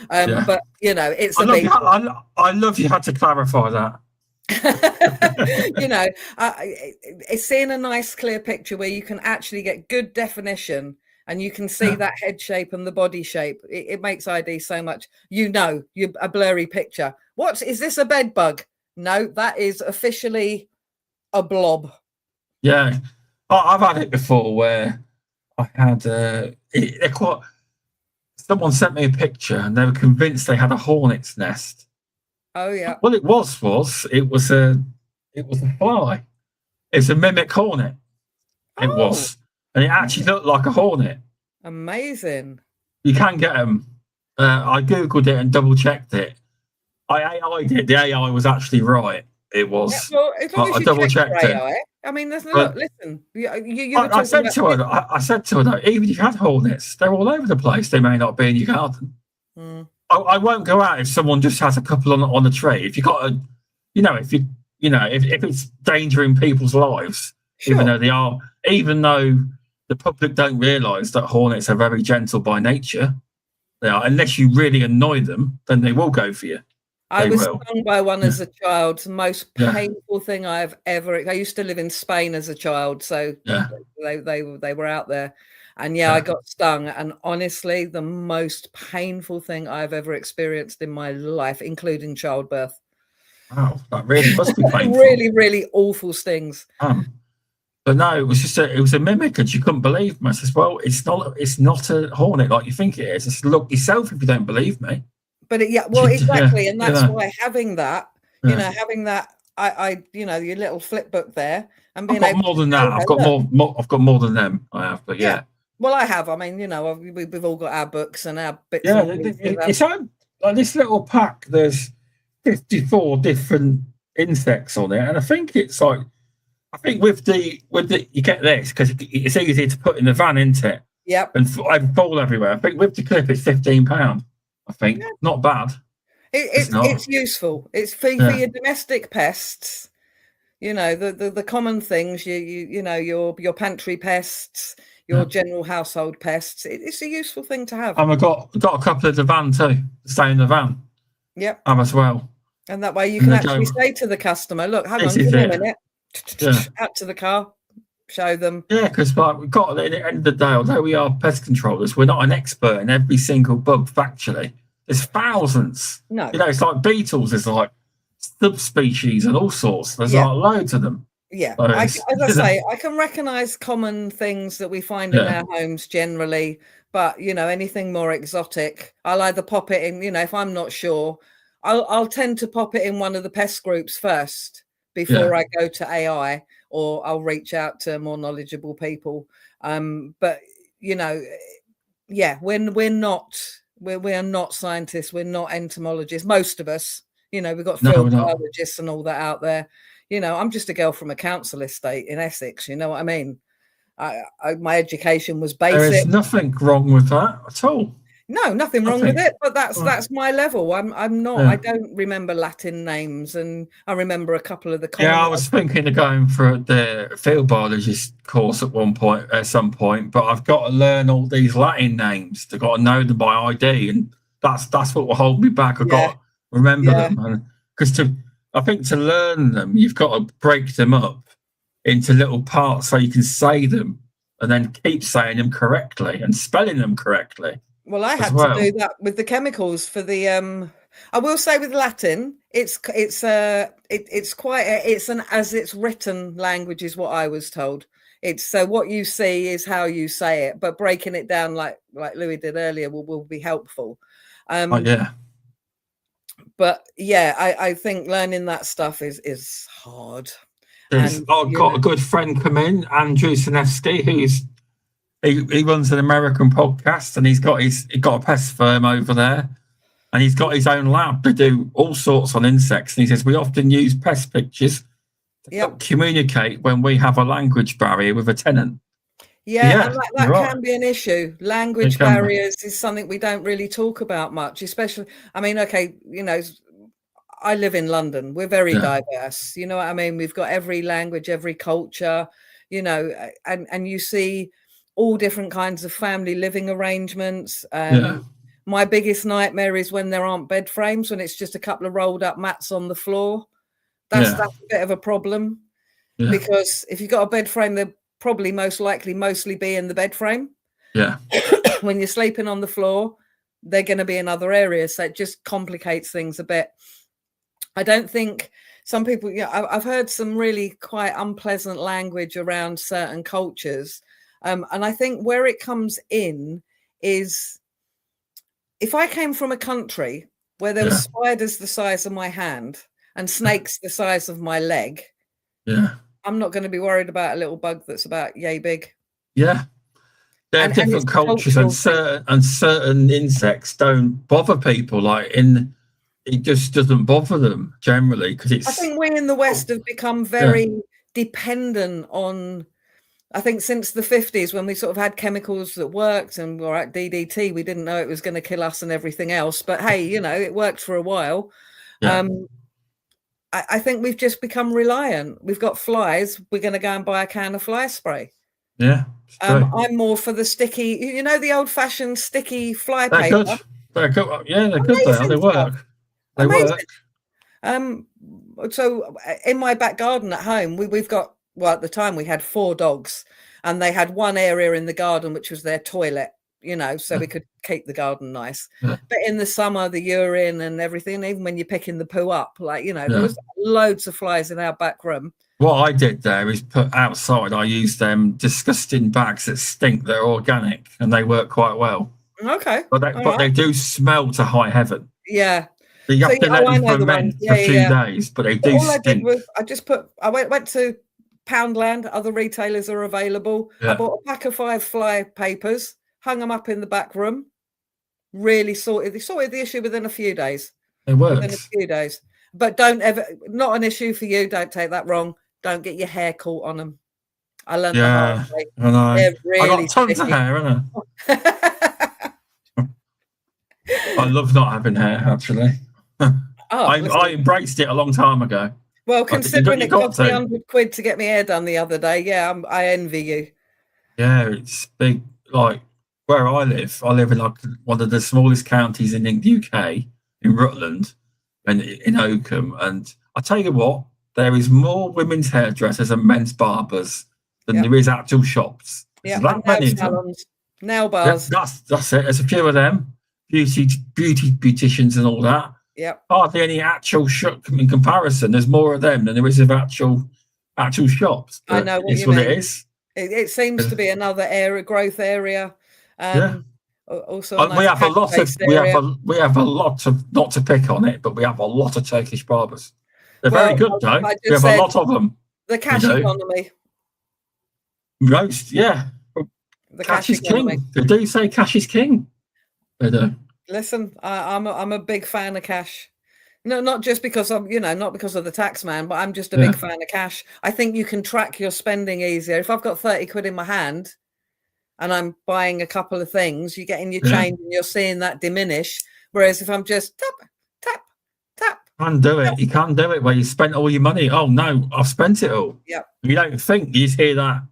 but it's a beetle. I love you had to clarify that. It's seeing a nice clear picture where you can actually get good definition. And you can see that head shape and the body shape. It makes ID so much. A blurry picture. Is this a bed bug? No, that is officially a blob. Yeah, I've had it before where I had someone sent me a picture and they were convinced they had a hornet's nest. Oh yeah. Well, it was a fly. It's a mimic hornet. It was. And it actually looked like a hornet. Amazing. You can get them. I Googled it and double-checked it. I AI'd it. The AI was actually right. It was. Yeah, well, as long as you double-checked it. AI, I mean, there's no... Listen. I said to her, though, even if you had hornets, they're all over the place. They may not be in your garden. Mm. I won't go out if someone just has a couple on the tree. If you got a... if it's endangering people's lives, sure. even though the public don't realise that hornets are very gentle by nature. They are, unless you really annoy them, then they will go for you. I was stung by one as a child. The most painful thing I've ever. I used to live in Spain as a child, so they were out there, and I got stung. And honestly, the most painful thing I've ever experienced in my life, including childbirth. Wow, that really must be painful. Really, really awful stings. But no, it was a mimic, and you couldn't believe me. I says, well, it's not a hornet like you think it is. Just look yourself if you don't believe me. But exactly, and that's why having that, your little flip book there, and being I've got more than that. I've got more than them. I have, but yeah. Well, I have. I mean, we've all got our books and our bits. Yeah, it's like this little pack. There's 54 different insects on it, and I think it's like. I think with the you get this because it's easy to put in the van, isn't it? Yep. And fall everywhere. I think with the clip, it's £15. I think not bad. It's useful. It's for your domestic pests. The common things. Your pantry pests, your general household pests. It's a useful thing to have. And I've got a couple of the van too. Stay in the van. Yep. As well. And that way you can actually say to the customer, "Look, hang on, give me a minute." Out to the car, show them. Yeah, because we've got at the end of the day, although we are pest controllers, we're not an expert in every single bug factually. There's thousands. No. It's like beetles. There's like subspecies and all sorts. There's like loads of them. Yeah. As I say, I can recognise common things that we find in our homes generally, but anything more exotic, I'll either pop it in. If I'm not sure, I'll tend to pop it in one of the pest groups first before I go to AI, or I'll reach out to more knowledgeable people. But we're not scientists, we're not entomologists. Most of us, we've got field biologists and all that out there. I'm just a girl from a council estate in Essex. You know what I mean? My education was basic. There is nothing wrong with that at all. No, nothing wrong with it, but that's my level. I'm not. I don't remember Latin names, and I remember a couple of the. I was thinking of going for the field biologist course at some point, but I've got to learn all these Latin names. I've got to know them by ID, and that's what will hold me back. I've got to remember them, because I think to learn them, you've got to break them up into little parts so you can say them, and then keep saying them correctly and spelling them correctly. Well, I had to do that with the chemicals for the. I will say with Latin, it's an as it's written language is what I was told. It's so what you see is how you say it, but breaking it down like Louis did earlier will be helpful. But I think learning that stuff is hard. I've got a good friend come in, Andrew Sinevsky, who's. He runs an American podcast, and he's got a pest firm over there, and he's got his own lab to do all sorts on insects. And he says we often use pest pictures to help communicate when we have a language barrier with a tenant. And that can be an issue. Language barriers is something we don't really talk about much, especially. I mean, I live in London. We're very diverse. You know what I mean? We've got every language, every culture. And you see all different kinds of family living arrangements. My biggest nightmare is when there aren't bed frames, when it's just a couple of rolled up mats on the floor. That's a bit of a problem, because if you've got a bed frame, they'll probably mostly be in the bed frame. When you're sleeping on the floor, they're going to be in other areas, so it just complicates things a bit. I don't think some people, I've heard some really quite unpleasant language around certain cultures. And I think where it comes in is, if I came from a country where there were spiders the size of my hand and snakes the size of my leg, I'm not going to be worried about a little bug that's about yay big. There are different cultures, and certain insects don't bother people. It just doesn't bother them generally, because it's. I think we in the West have become very dependent on. I think since the 50s, when we sort of had chemicals that worked, and we're at DDT, we didn't know it was going to kill us and everything else. But hey, it worked for a while. I think we've just become reliant. We've got flies. We're going to go and buy a can of fly spray. I'm more for the sticky, the old-fashioned sticky fly paper. Good. They're good. Yeah, they're good. They work. They work. So in my back garden at home, we've got. Well, at the time we had 4 dogs, and they had one area in the garden which was their toilet, so we could keep the garden nice. But in the summer, the urine and everything, even when you're picking the poo up, there was loads of flies in our back room. What I did there is put outside, I used them disgusting bags that stink. They're organic, and they work quite well. Okay. But they do smell to high heaven. Yeah. So you have to let them ferment for a few days, but they do stink. I did was I went to Poundland, other retailers are available. I bought a pack of 5 fly papers, hung them up in the back room, really sorted the issue within a few days. It works. Within a few days. But don't ever, not an issue for you, don't take that wrong. Don't get your hair caught on them. I learned the hard way. I know. They're I really got tons of hair, haven't I? I love not having hair, actually. I embraced it a long time ago. Well, considering you it cost me £100 to get my hair done the other day, yeah, I envy you. Yeah, it's big. Like where I live in like one of the smallest counties in the UK, in Rutland, and in Oakham. And I tell you what, there is more women's hairdressers and men's barbers than there is actual shops. Yeah, that many salons, nail bars. That's it. There's a few of them, beauticians and all that. Yeah, hardly any actual shop in comparison. There's more of them than there is of actual shops. I know what you mean. It is. It seems to be another growth area. Also, we have a lot of not to pick on it, but we have a lot of Turkish barbers. They're very good, though. We have a lot of them. The cash economy. Most, yeah. The cash is king. They do say cash is king. They do. Listen, I'm a big fan of cash. No, not just because of not because of the tax man, but I'm just a big fan of cash. I think you can track your spending easier. If I've got 30 quid in my hand and I'm buying a couple of things, you get in your change and you're seeing that diminish. Whereas if I'm just tap, tap, tap. You can't do it where you spent all your money. Oh no, I've spent it all. Yeah. You don't think, you just hear that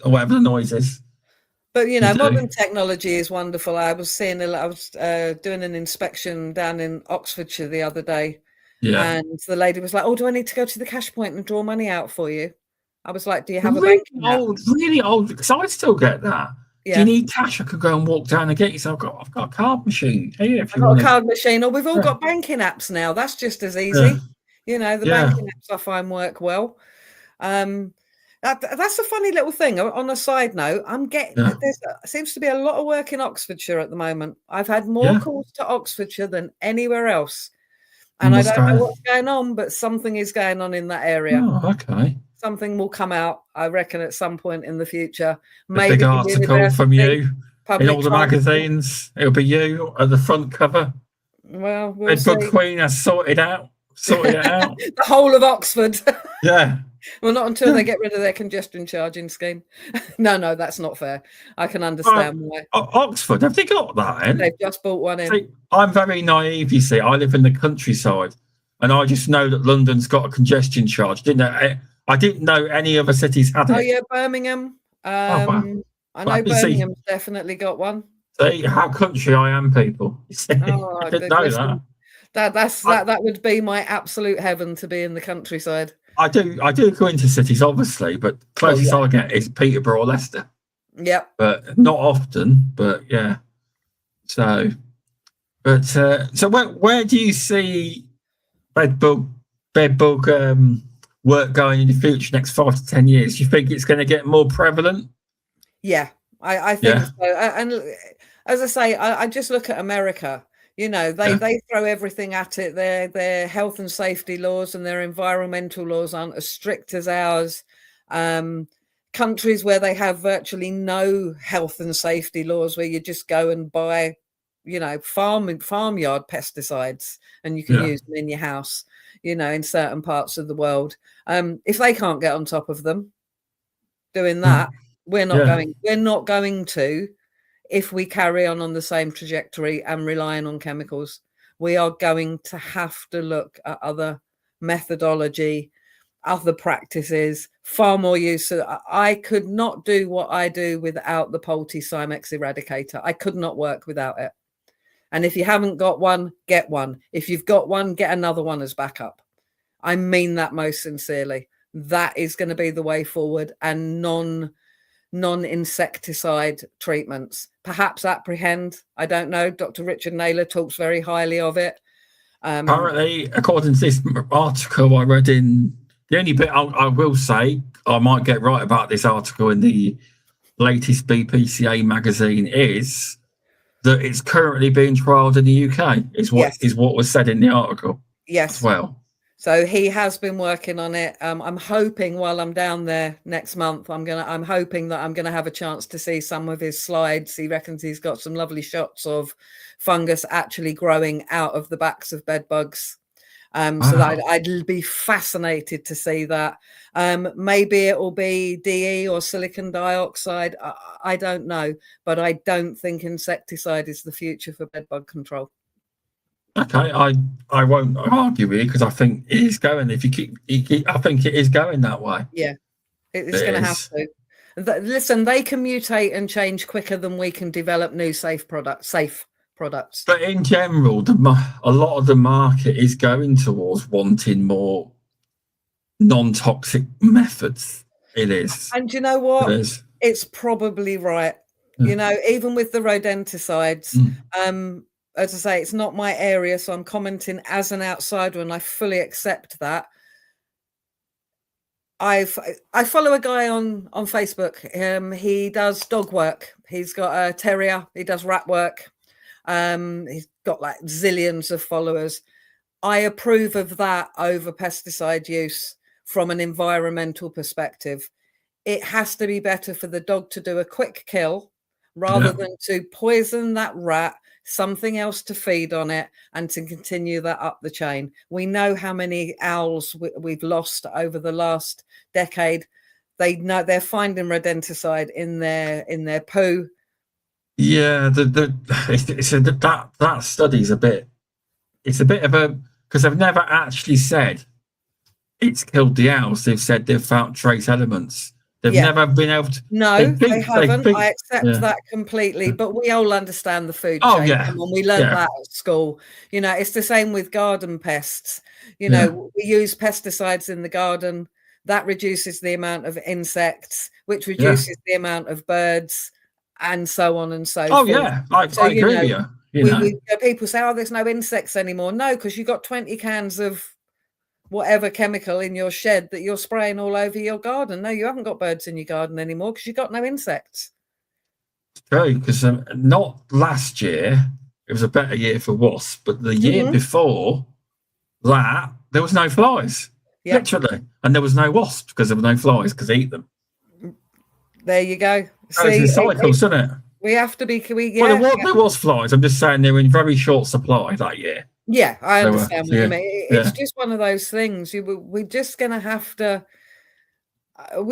or whatever the noise is. But modern technology is wonderful. I was doing an inspection down in Oxfordshire the other day, and the lady was like, "Oh, do I need to go to the cash point and draw money out for you?" I was like, "Do you have a banking app?" Really old, because I still get that. Yeah. Do you need cash? I could go and walk down and get you. So I've got a card machine here. If you want a card machine, or we've all got banking apps now. That's just as easy. The banking apps I find work well. That's a funny little thing. On a side note, there seems to be a lot of work in Oxfordshire at the moment. I've had more calls to Oxfordshire than anywhere else. And I don't know what's going on, but something is going on in that area. Oh, okay. Something will come out, I reckon, at some point in the future. Maybe a big article from you in all the magazines. It'll be you at the front cover. Well, we'll see. Bedbug Queen has sorted it out. The whole of Oxford. Yeah. Well, not until they get rid of their congestion charging scheme. No, that's not fair. I can understand why. Oxford, have they got that in? They've just bought one in. See, I'm very naive, you see. I live in the countryside, and I just know that London's got a congestion charge. I didn't know any other cities had it. Oh, yeah, Birmingham. Wow. I know Birmingham's definitely got one. See how country I am, people. I didn't know that. That would be my absolute heaven, to be in the countryside. I do go into cities, obviously, but closest I get is Peterborough or Leicester. Yep. But not often, but yeah. So where do you see bedbug work going in the future, next 5 to 10 years? Do you think it's going to get more prevalent? Yeah, I think so. And as I say, I just look at America. They throw everything at it. Their health and safety laws and their environmental laws aren't as strict as ours. Countries where they have virtually no health and safety laws, where you just go and buy, farmyard pesticides, and you can use them in your house, in certain parts of the world. If they can't get on top of them doing that, we're not going to. If we carry on the same trajectory and relying on chemicals, we are going to have to look at other methodology, other practices, far more use. I could not do what I do without the Poulti Simex eradicator. I could not work without it. And if you haven't got one, get one. If you've got one, get another one as backup. I mean that most sincerely. That is going to be the way forward, and non-insecticide treatments. Perhaps apprehend. I don't know. Dr. Richard Naylor talks very highly of it. Apparently, according to this article I read in, the only bit I will say, I might get right about this article in the latest BPCA magazine, is that it's currently being trialled in the UK. Is what was said in the article. Yes. As well. So he has been working on it. I'm hoping while I'm down there next month, I'm hoping that I'm gonna have a chance to see some of his slides. He reckons he's got some lovely shots of fungus actually growing out of the backs of bed bugs. So that I'd be fascinated to see that. Maybe it will be DE or silicon dioxide. I don't know, but I don't think insecticide is the future for bedbug control. Okay, I won't argue with you because I think it is going. If you keep, I think it is going that way. Yeah, it's going to have to. Listen, they can mutate and change quicker than we can develop new safe products. But in general, a lot of the market is going towards wanting more non-toxic methods. It is. And you know what? It's probably right. Even with the rodenticides, as I say, it's not my area, so I'm commenting as an outsider, and I fully accept that. I follow a guy on Facebook. He does dog work. He's got a terrier. He does rat work. He's got like zillions of followers. I approve of that over pesticide use from an environmental perspective. It has to be better for the dog to do a quick kill rather than to poison that rat, something else to feed on it, and to continue that up the chain. We know how many owls we've lost over the last decade. They know they're finding rodenticide in their poo. Yeah, that study's a bit. It's a bit of a, because they've never actually said it's killed the owls. They've said they've found trace elements. They've never been able to. No, they haven't. I accept that completely. But we all understand the food chain. And we learned that at school. It's the same with garden pests. We use pesticides in the garden. That reduces the amount of insects, which reduces the amount of birds, and so on and so forth. Oh, yeah. I agree with you. People say, there's no insects anymore. No, because you've got 20 cans of whatever chemical in your shed that you're spraying all over your garden. No, you haven't got birds in your garden anymore because you've got no insects. True, because not last year, it was a better year for wasps, but the year before that, there was no flies, literally. And there was no wasps because there were no flies because they eat them. There you go. It's cycles, isn't it? We have to be. There was flies. I'm just saying they were in very short supply that year. Yeah, I understand what you mean. It's just one of those things. We're just going to have to. I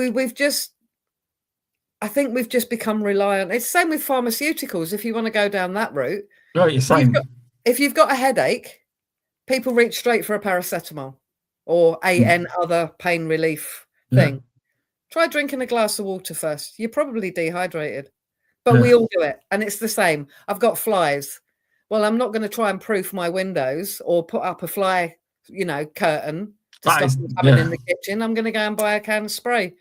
think we've just become reliant. It's the same with pharmaceuticals. If you want to go down that route, if you've got a headache, people reach straight for a paracetamol or an other pain relief thing. Try drinking a glass of water first. You're probably dehydrated, but we all do it, and it's the same. I've got flies. Well, I'm not going to try and proof my windows or put up a fly, curtain to stop them coming in the kitchen. I'm going to go and buy a can of spray.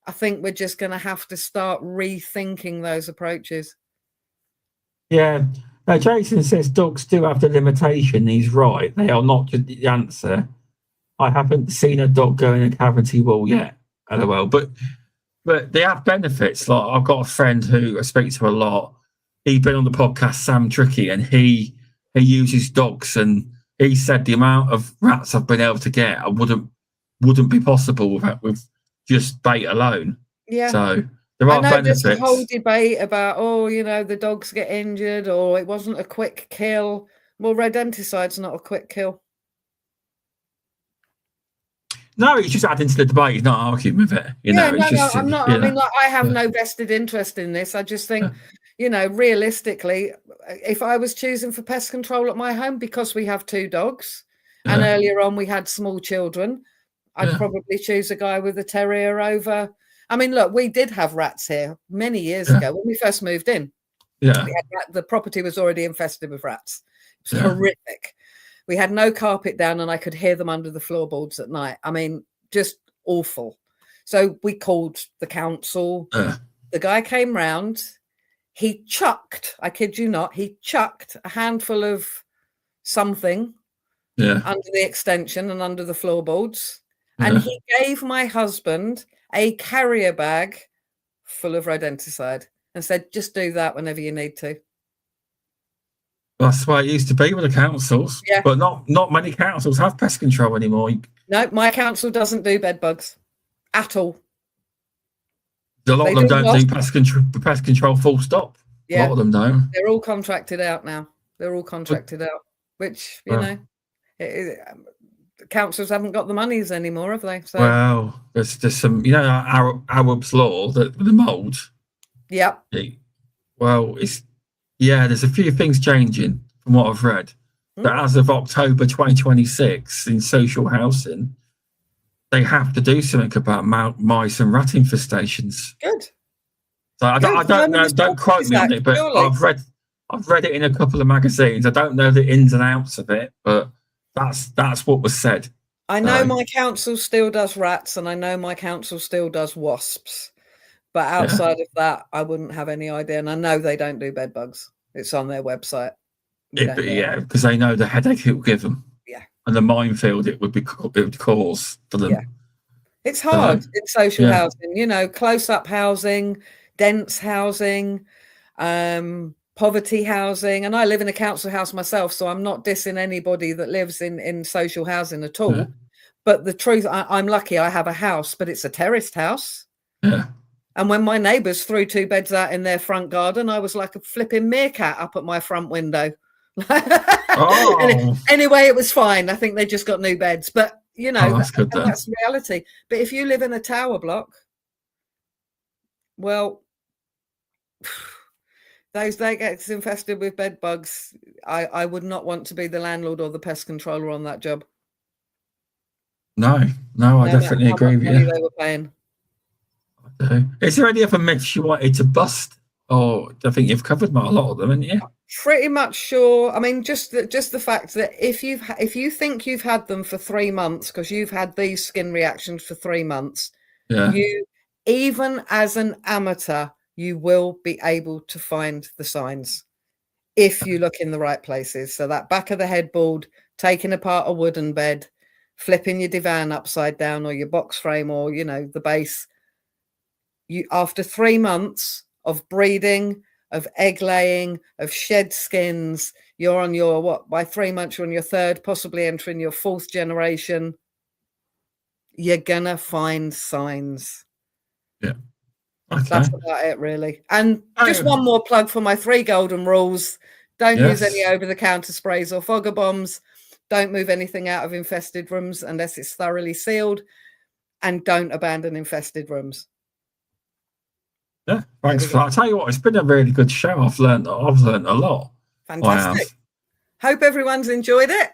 I think we're just going to have to start rethinking those approaches. Yeah. Jason says dogs do have the limitation. He's right. They are not just the answer. I haven't seen a dog go in a cavity wall yet. LOL. But they have benefits. Like I've got a friend who I speak to a lot. He's been on the podcast, Sam Tricky, and he uses dogs, and he said the amount of rats I've been able to get wouldn't be possible with just bait alone. Yeah. So there are benefits. There's a whole debate about the dogs get injured or it wasn't a quick kill. Well, rodenticide's not a quick kill. No, he's just adding to the debate. He's not arguing with it. I'm not. I mean, I have no vested interest in this. I just think, realistically, if I was choosing for pest control at my home, because we have 2 dogs, and earlier on we had small children, I'd probably choose a guy with a terrier over. I mean, look, we did have rats here many years ago when we first moved in. Yeah, the property was already infested with rats. It was horrific. We had no carpet down and I could hear them under the floorboards at night. I mean, just awful. So we called the council. The guy came round. He chucked, I kid you not, a handful of something under the extension and under the floorboards. And he gave my husband a carrier bag full of rodenticide and said, just do that whenever you need to. That's the way it used to be with the councils. Yeah. But not many councils have pest control anymore. No, my council doesn't do bed bugs at all. A lot of them don't do pest control full stop. Yeah. A lot of them don't. They're all contracted out now. Which, councils haven't got the monies anymore, have they? So well, there's some, Arab's law, the mould. yeah. Well, there's a few things changing from what I've read. That as of October 2026 in social housing, they have to do something about mice and rat infestations. Good. So I don't know. Don't quote me on it, but surely. I've read it in a couple of magazines. I don't know the ins and outs of it, but that's what was said. I know my council still does rats, and I know my council still does wasps. But outside of that, I wouldn't have any idea. And I know they don't do bed bugs. It's on their website. Because they know the headache it will give them. Yeah. And the minefield it would cause for them. Yeah. It's hard in social housing, close-up housing, dense housing, poverty housing. And I live in a council house myself, so I'm not dissing anybody that lives in social housing at all. Yeah. But the truth, I'm lucky I have a house, but it's a terraced house. Yeah. And when my neighbours threw 2 beds out in their front garden, I was like a flipping meerkat up at my front window. Anyway, it was fine. I think they just got new beds. But, that's reality. But if you live in a tower block, well, those that gets infested with bed bugs, I would not want to be the landlord or the pest controller on that job. No, I definitely agree with you. They were paying. Is there any other myths you wanted to bust? Or I think you've covered a lot of them, haven't you? Pretty much sure. I mean, just the fact that if you think you've had them for 3 months because you've had these skin reactions for 3 months, you, even as an amateur, you will be able to find the signs if you look in the right places. So that back of the headboard, taking apart a wooden bed, flipping your divan upside down or your box frame or, the base. You, after 3 months of breeding, of egg laying, of shed skins, you're on your, by 3 months, you're on your 3rd, possibly entering your 4th generation. You're going to find signs. Yeah. Okay. That's about it, really. And just one more plug for my 3 golden rules. Don't use any over-the-counter sprays or fogger bombs. Don't move anything out of infested rooms unless it's thoroughly sealed. And don't abandon infested rooms. Yeah, thanks for that. I'll tell you what, it's been a really good show. I've learned a lot. Fantastic. Hope everyone's enjoyed it.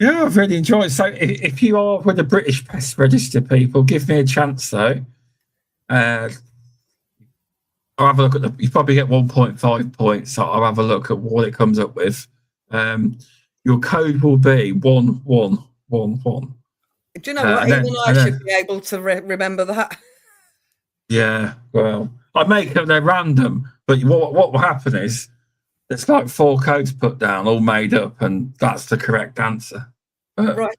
Yeah, I've really enjoyed it. So if you are with the British Pest Register, people, give me a chance, though. I'll have a look at you probably get 1.5 points. So I'll have a look at what it comes up with. Your code will be 1111. Do you know what? Even I should be able to remember that. Yeah, well, I make them, they're random, but what will happen is there's like 4 codes put down, all made up, and that's the correct answer. But, right.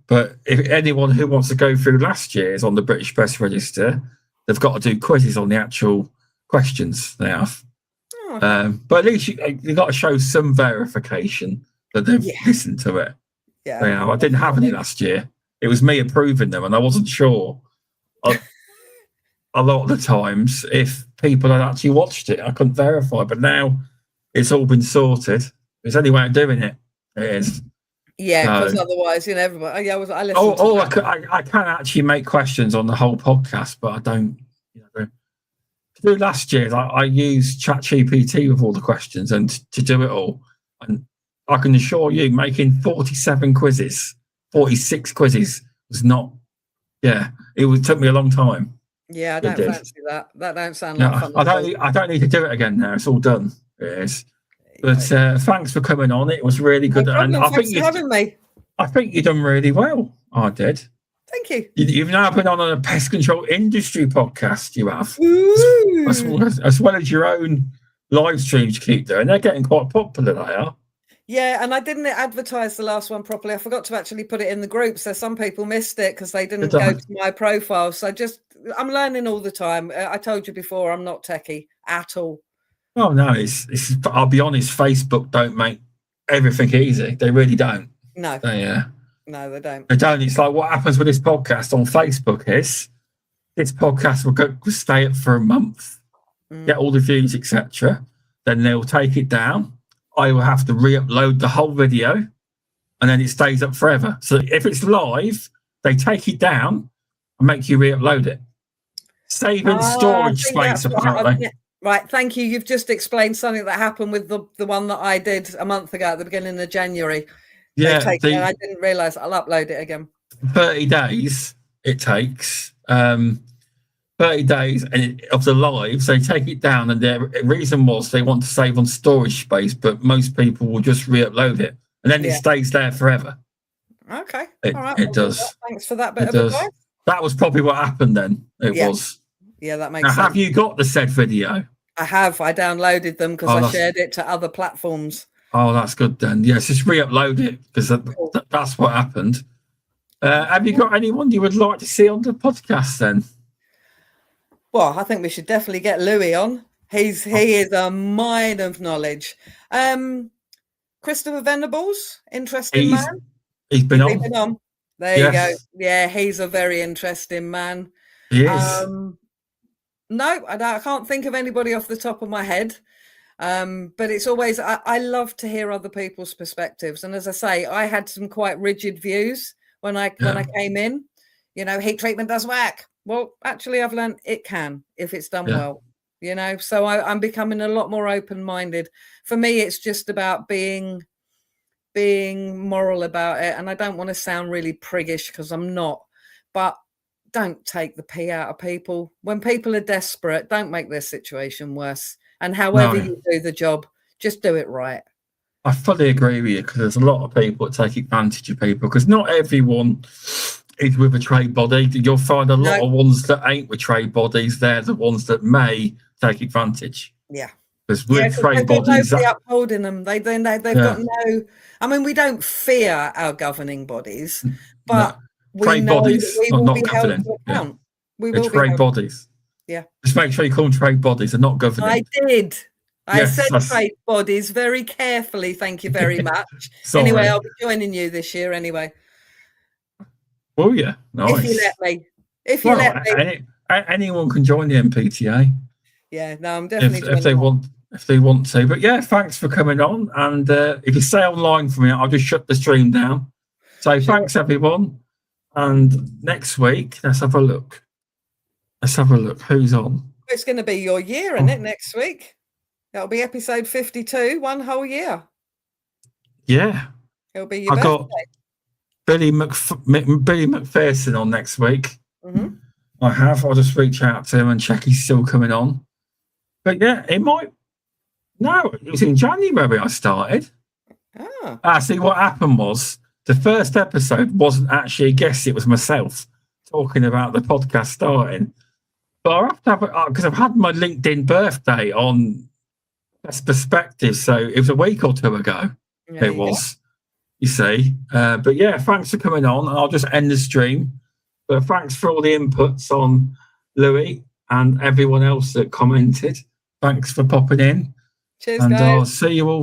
But if anyone who wants to go through last year's on the British Pest Register, they've got to do quizzes on the actual questions they have. Oh. But at least you've got to show some verification that they've listened to it. Yeah. I didn't have any last year. It was me approving them, and I wasn't sure. A lot of the times, if people had actually watched it, I couldn't verify. But now it's all been sorted. There's any way of doing it. It is. Yeah, because otherwise, everybody. I listen. I can actually make questions on the whole podcast, but I don't. To do last year, I used ChatGPT with all the questions and to do it all. And I can assure you, making 47 quizzes, 46 quizzes was not. Yeah, it took me a long time. Yeah, I don't fancy that. That don't sound like fun. I don't need to do it again now. It's all done. It is. But thanks for coming on. It was really good. No problem. Thanks for having me. I think you've done really well. I did. Thank you. You've now been on a pest control industry podcast. You have, as well as your own live streams you keep doing. They're getting quite popular. They are. Yeah, and I didn't advertise the last one properly. I forgot to actually put it in the group, so some people missed it because they didn't go to my profile. So I'm learning all the time. I told you before, I'm not techie at all. Oh no, it's. I'll be honest. Facebook don't make everything easy. They really don't. No. No, they don't. They don't. It's like what happens with this podcast on Facebook is this podcast will stay up for a month, get all the views, etc. Then they'll take it down. I will have to re-upload the whole video, and then it stays up forever. So if it's live, they take it down and make you re-upload it. Saving storage space, apparently. Right, thank you. You've just explained something that happened with the one that I did a month ago at the beginning of January. Yeah, I didn't realise. I'll upload it again. 30 days it takes. 30 days of the live, so they take it down, and the reason was they want to save on storage space, but most people will just re-upload it, and then it stays there forever. Okay. All right. It does. Thanks for that bit of advice. That was probably what happened then. It was. Yeah, that makes sense. Have you got the said video? I have. I downloaded them because I shared it to other platforms. Oh, that's good then. Yes, just re-upload it because that's what happened. Have you got anyone you would like to see on the podcast then? Well, I think we should definitely get Louis on. He is a mine of knowledge. Christopher Venables, interesting man. He's been on. There you go. Yeah, he's a very interesting man. He is. No, I can't think of anybody off the top of my head. But it's always, I love to hear other people's perspectives. And as I say, I had some quite rigid views when I came in. You know, heat treatment does whack. Well, actually, I've learned it can if it's done well. You know, so I'm becoming a lot more open-minded. For me, it's just about being moral about it. And I don't want to sound really priggish because I'm not. But don't take the pee out of people. When people are desperate, don't make their situation worse. And however you do the job, just do it right. I fully agree with you because there's a lot of people that take advantage of people because not everyone is with a trade body. You'll find a lot of ones that ain't with trade bodies. They're the ones that may take advantage. Yeah. Because with trade bodies, nobody upholding them. They've got no. I mean, we don't fear our governing bodies, but we know that we will be held to account. We will be trade bodies. Yeah. Just make sure you call them trade bodies. They're not governing. I did. I said trade bodies very carefully. Thank you very much. Anyway, I'll be joining you this year anyway. Oh yeah, nice. If you let me. If you let me. Anyone can join the MPTA. Yeah, no, I'm definitely if they want to. But yeah, thanks for coming on. And if you stay online for me, I'll just shut the stream down. So thanks everyone. And next week, let's have a look. Who's on? It's going to be your year, isn't it? Next week. That'll be episode 52, one whole year. Yeah. It'll be your birthday. Got Billy McPherson on next week. Mm-hmm. I have. I'll just reach out to him and check he's still coming on. But yeah, it might. No, it was in January I started. See, what happened was the first episode wasn't actually a guest, it was myself talking about the podcast starting. But I have to have it because I've had my LinkedIn birthday on Pest Perspectives, so it was a week or two ago. It was, you see. But yeah, thanks for coming on, and I'll just end the stream. But thanks for all the inputs on Louis and everyone else that commented. Thanks for popping in. Cheers, and guys. I'll see you all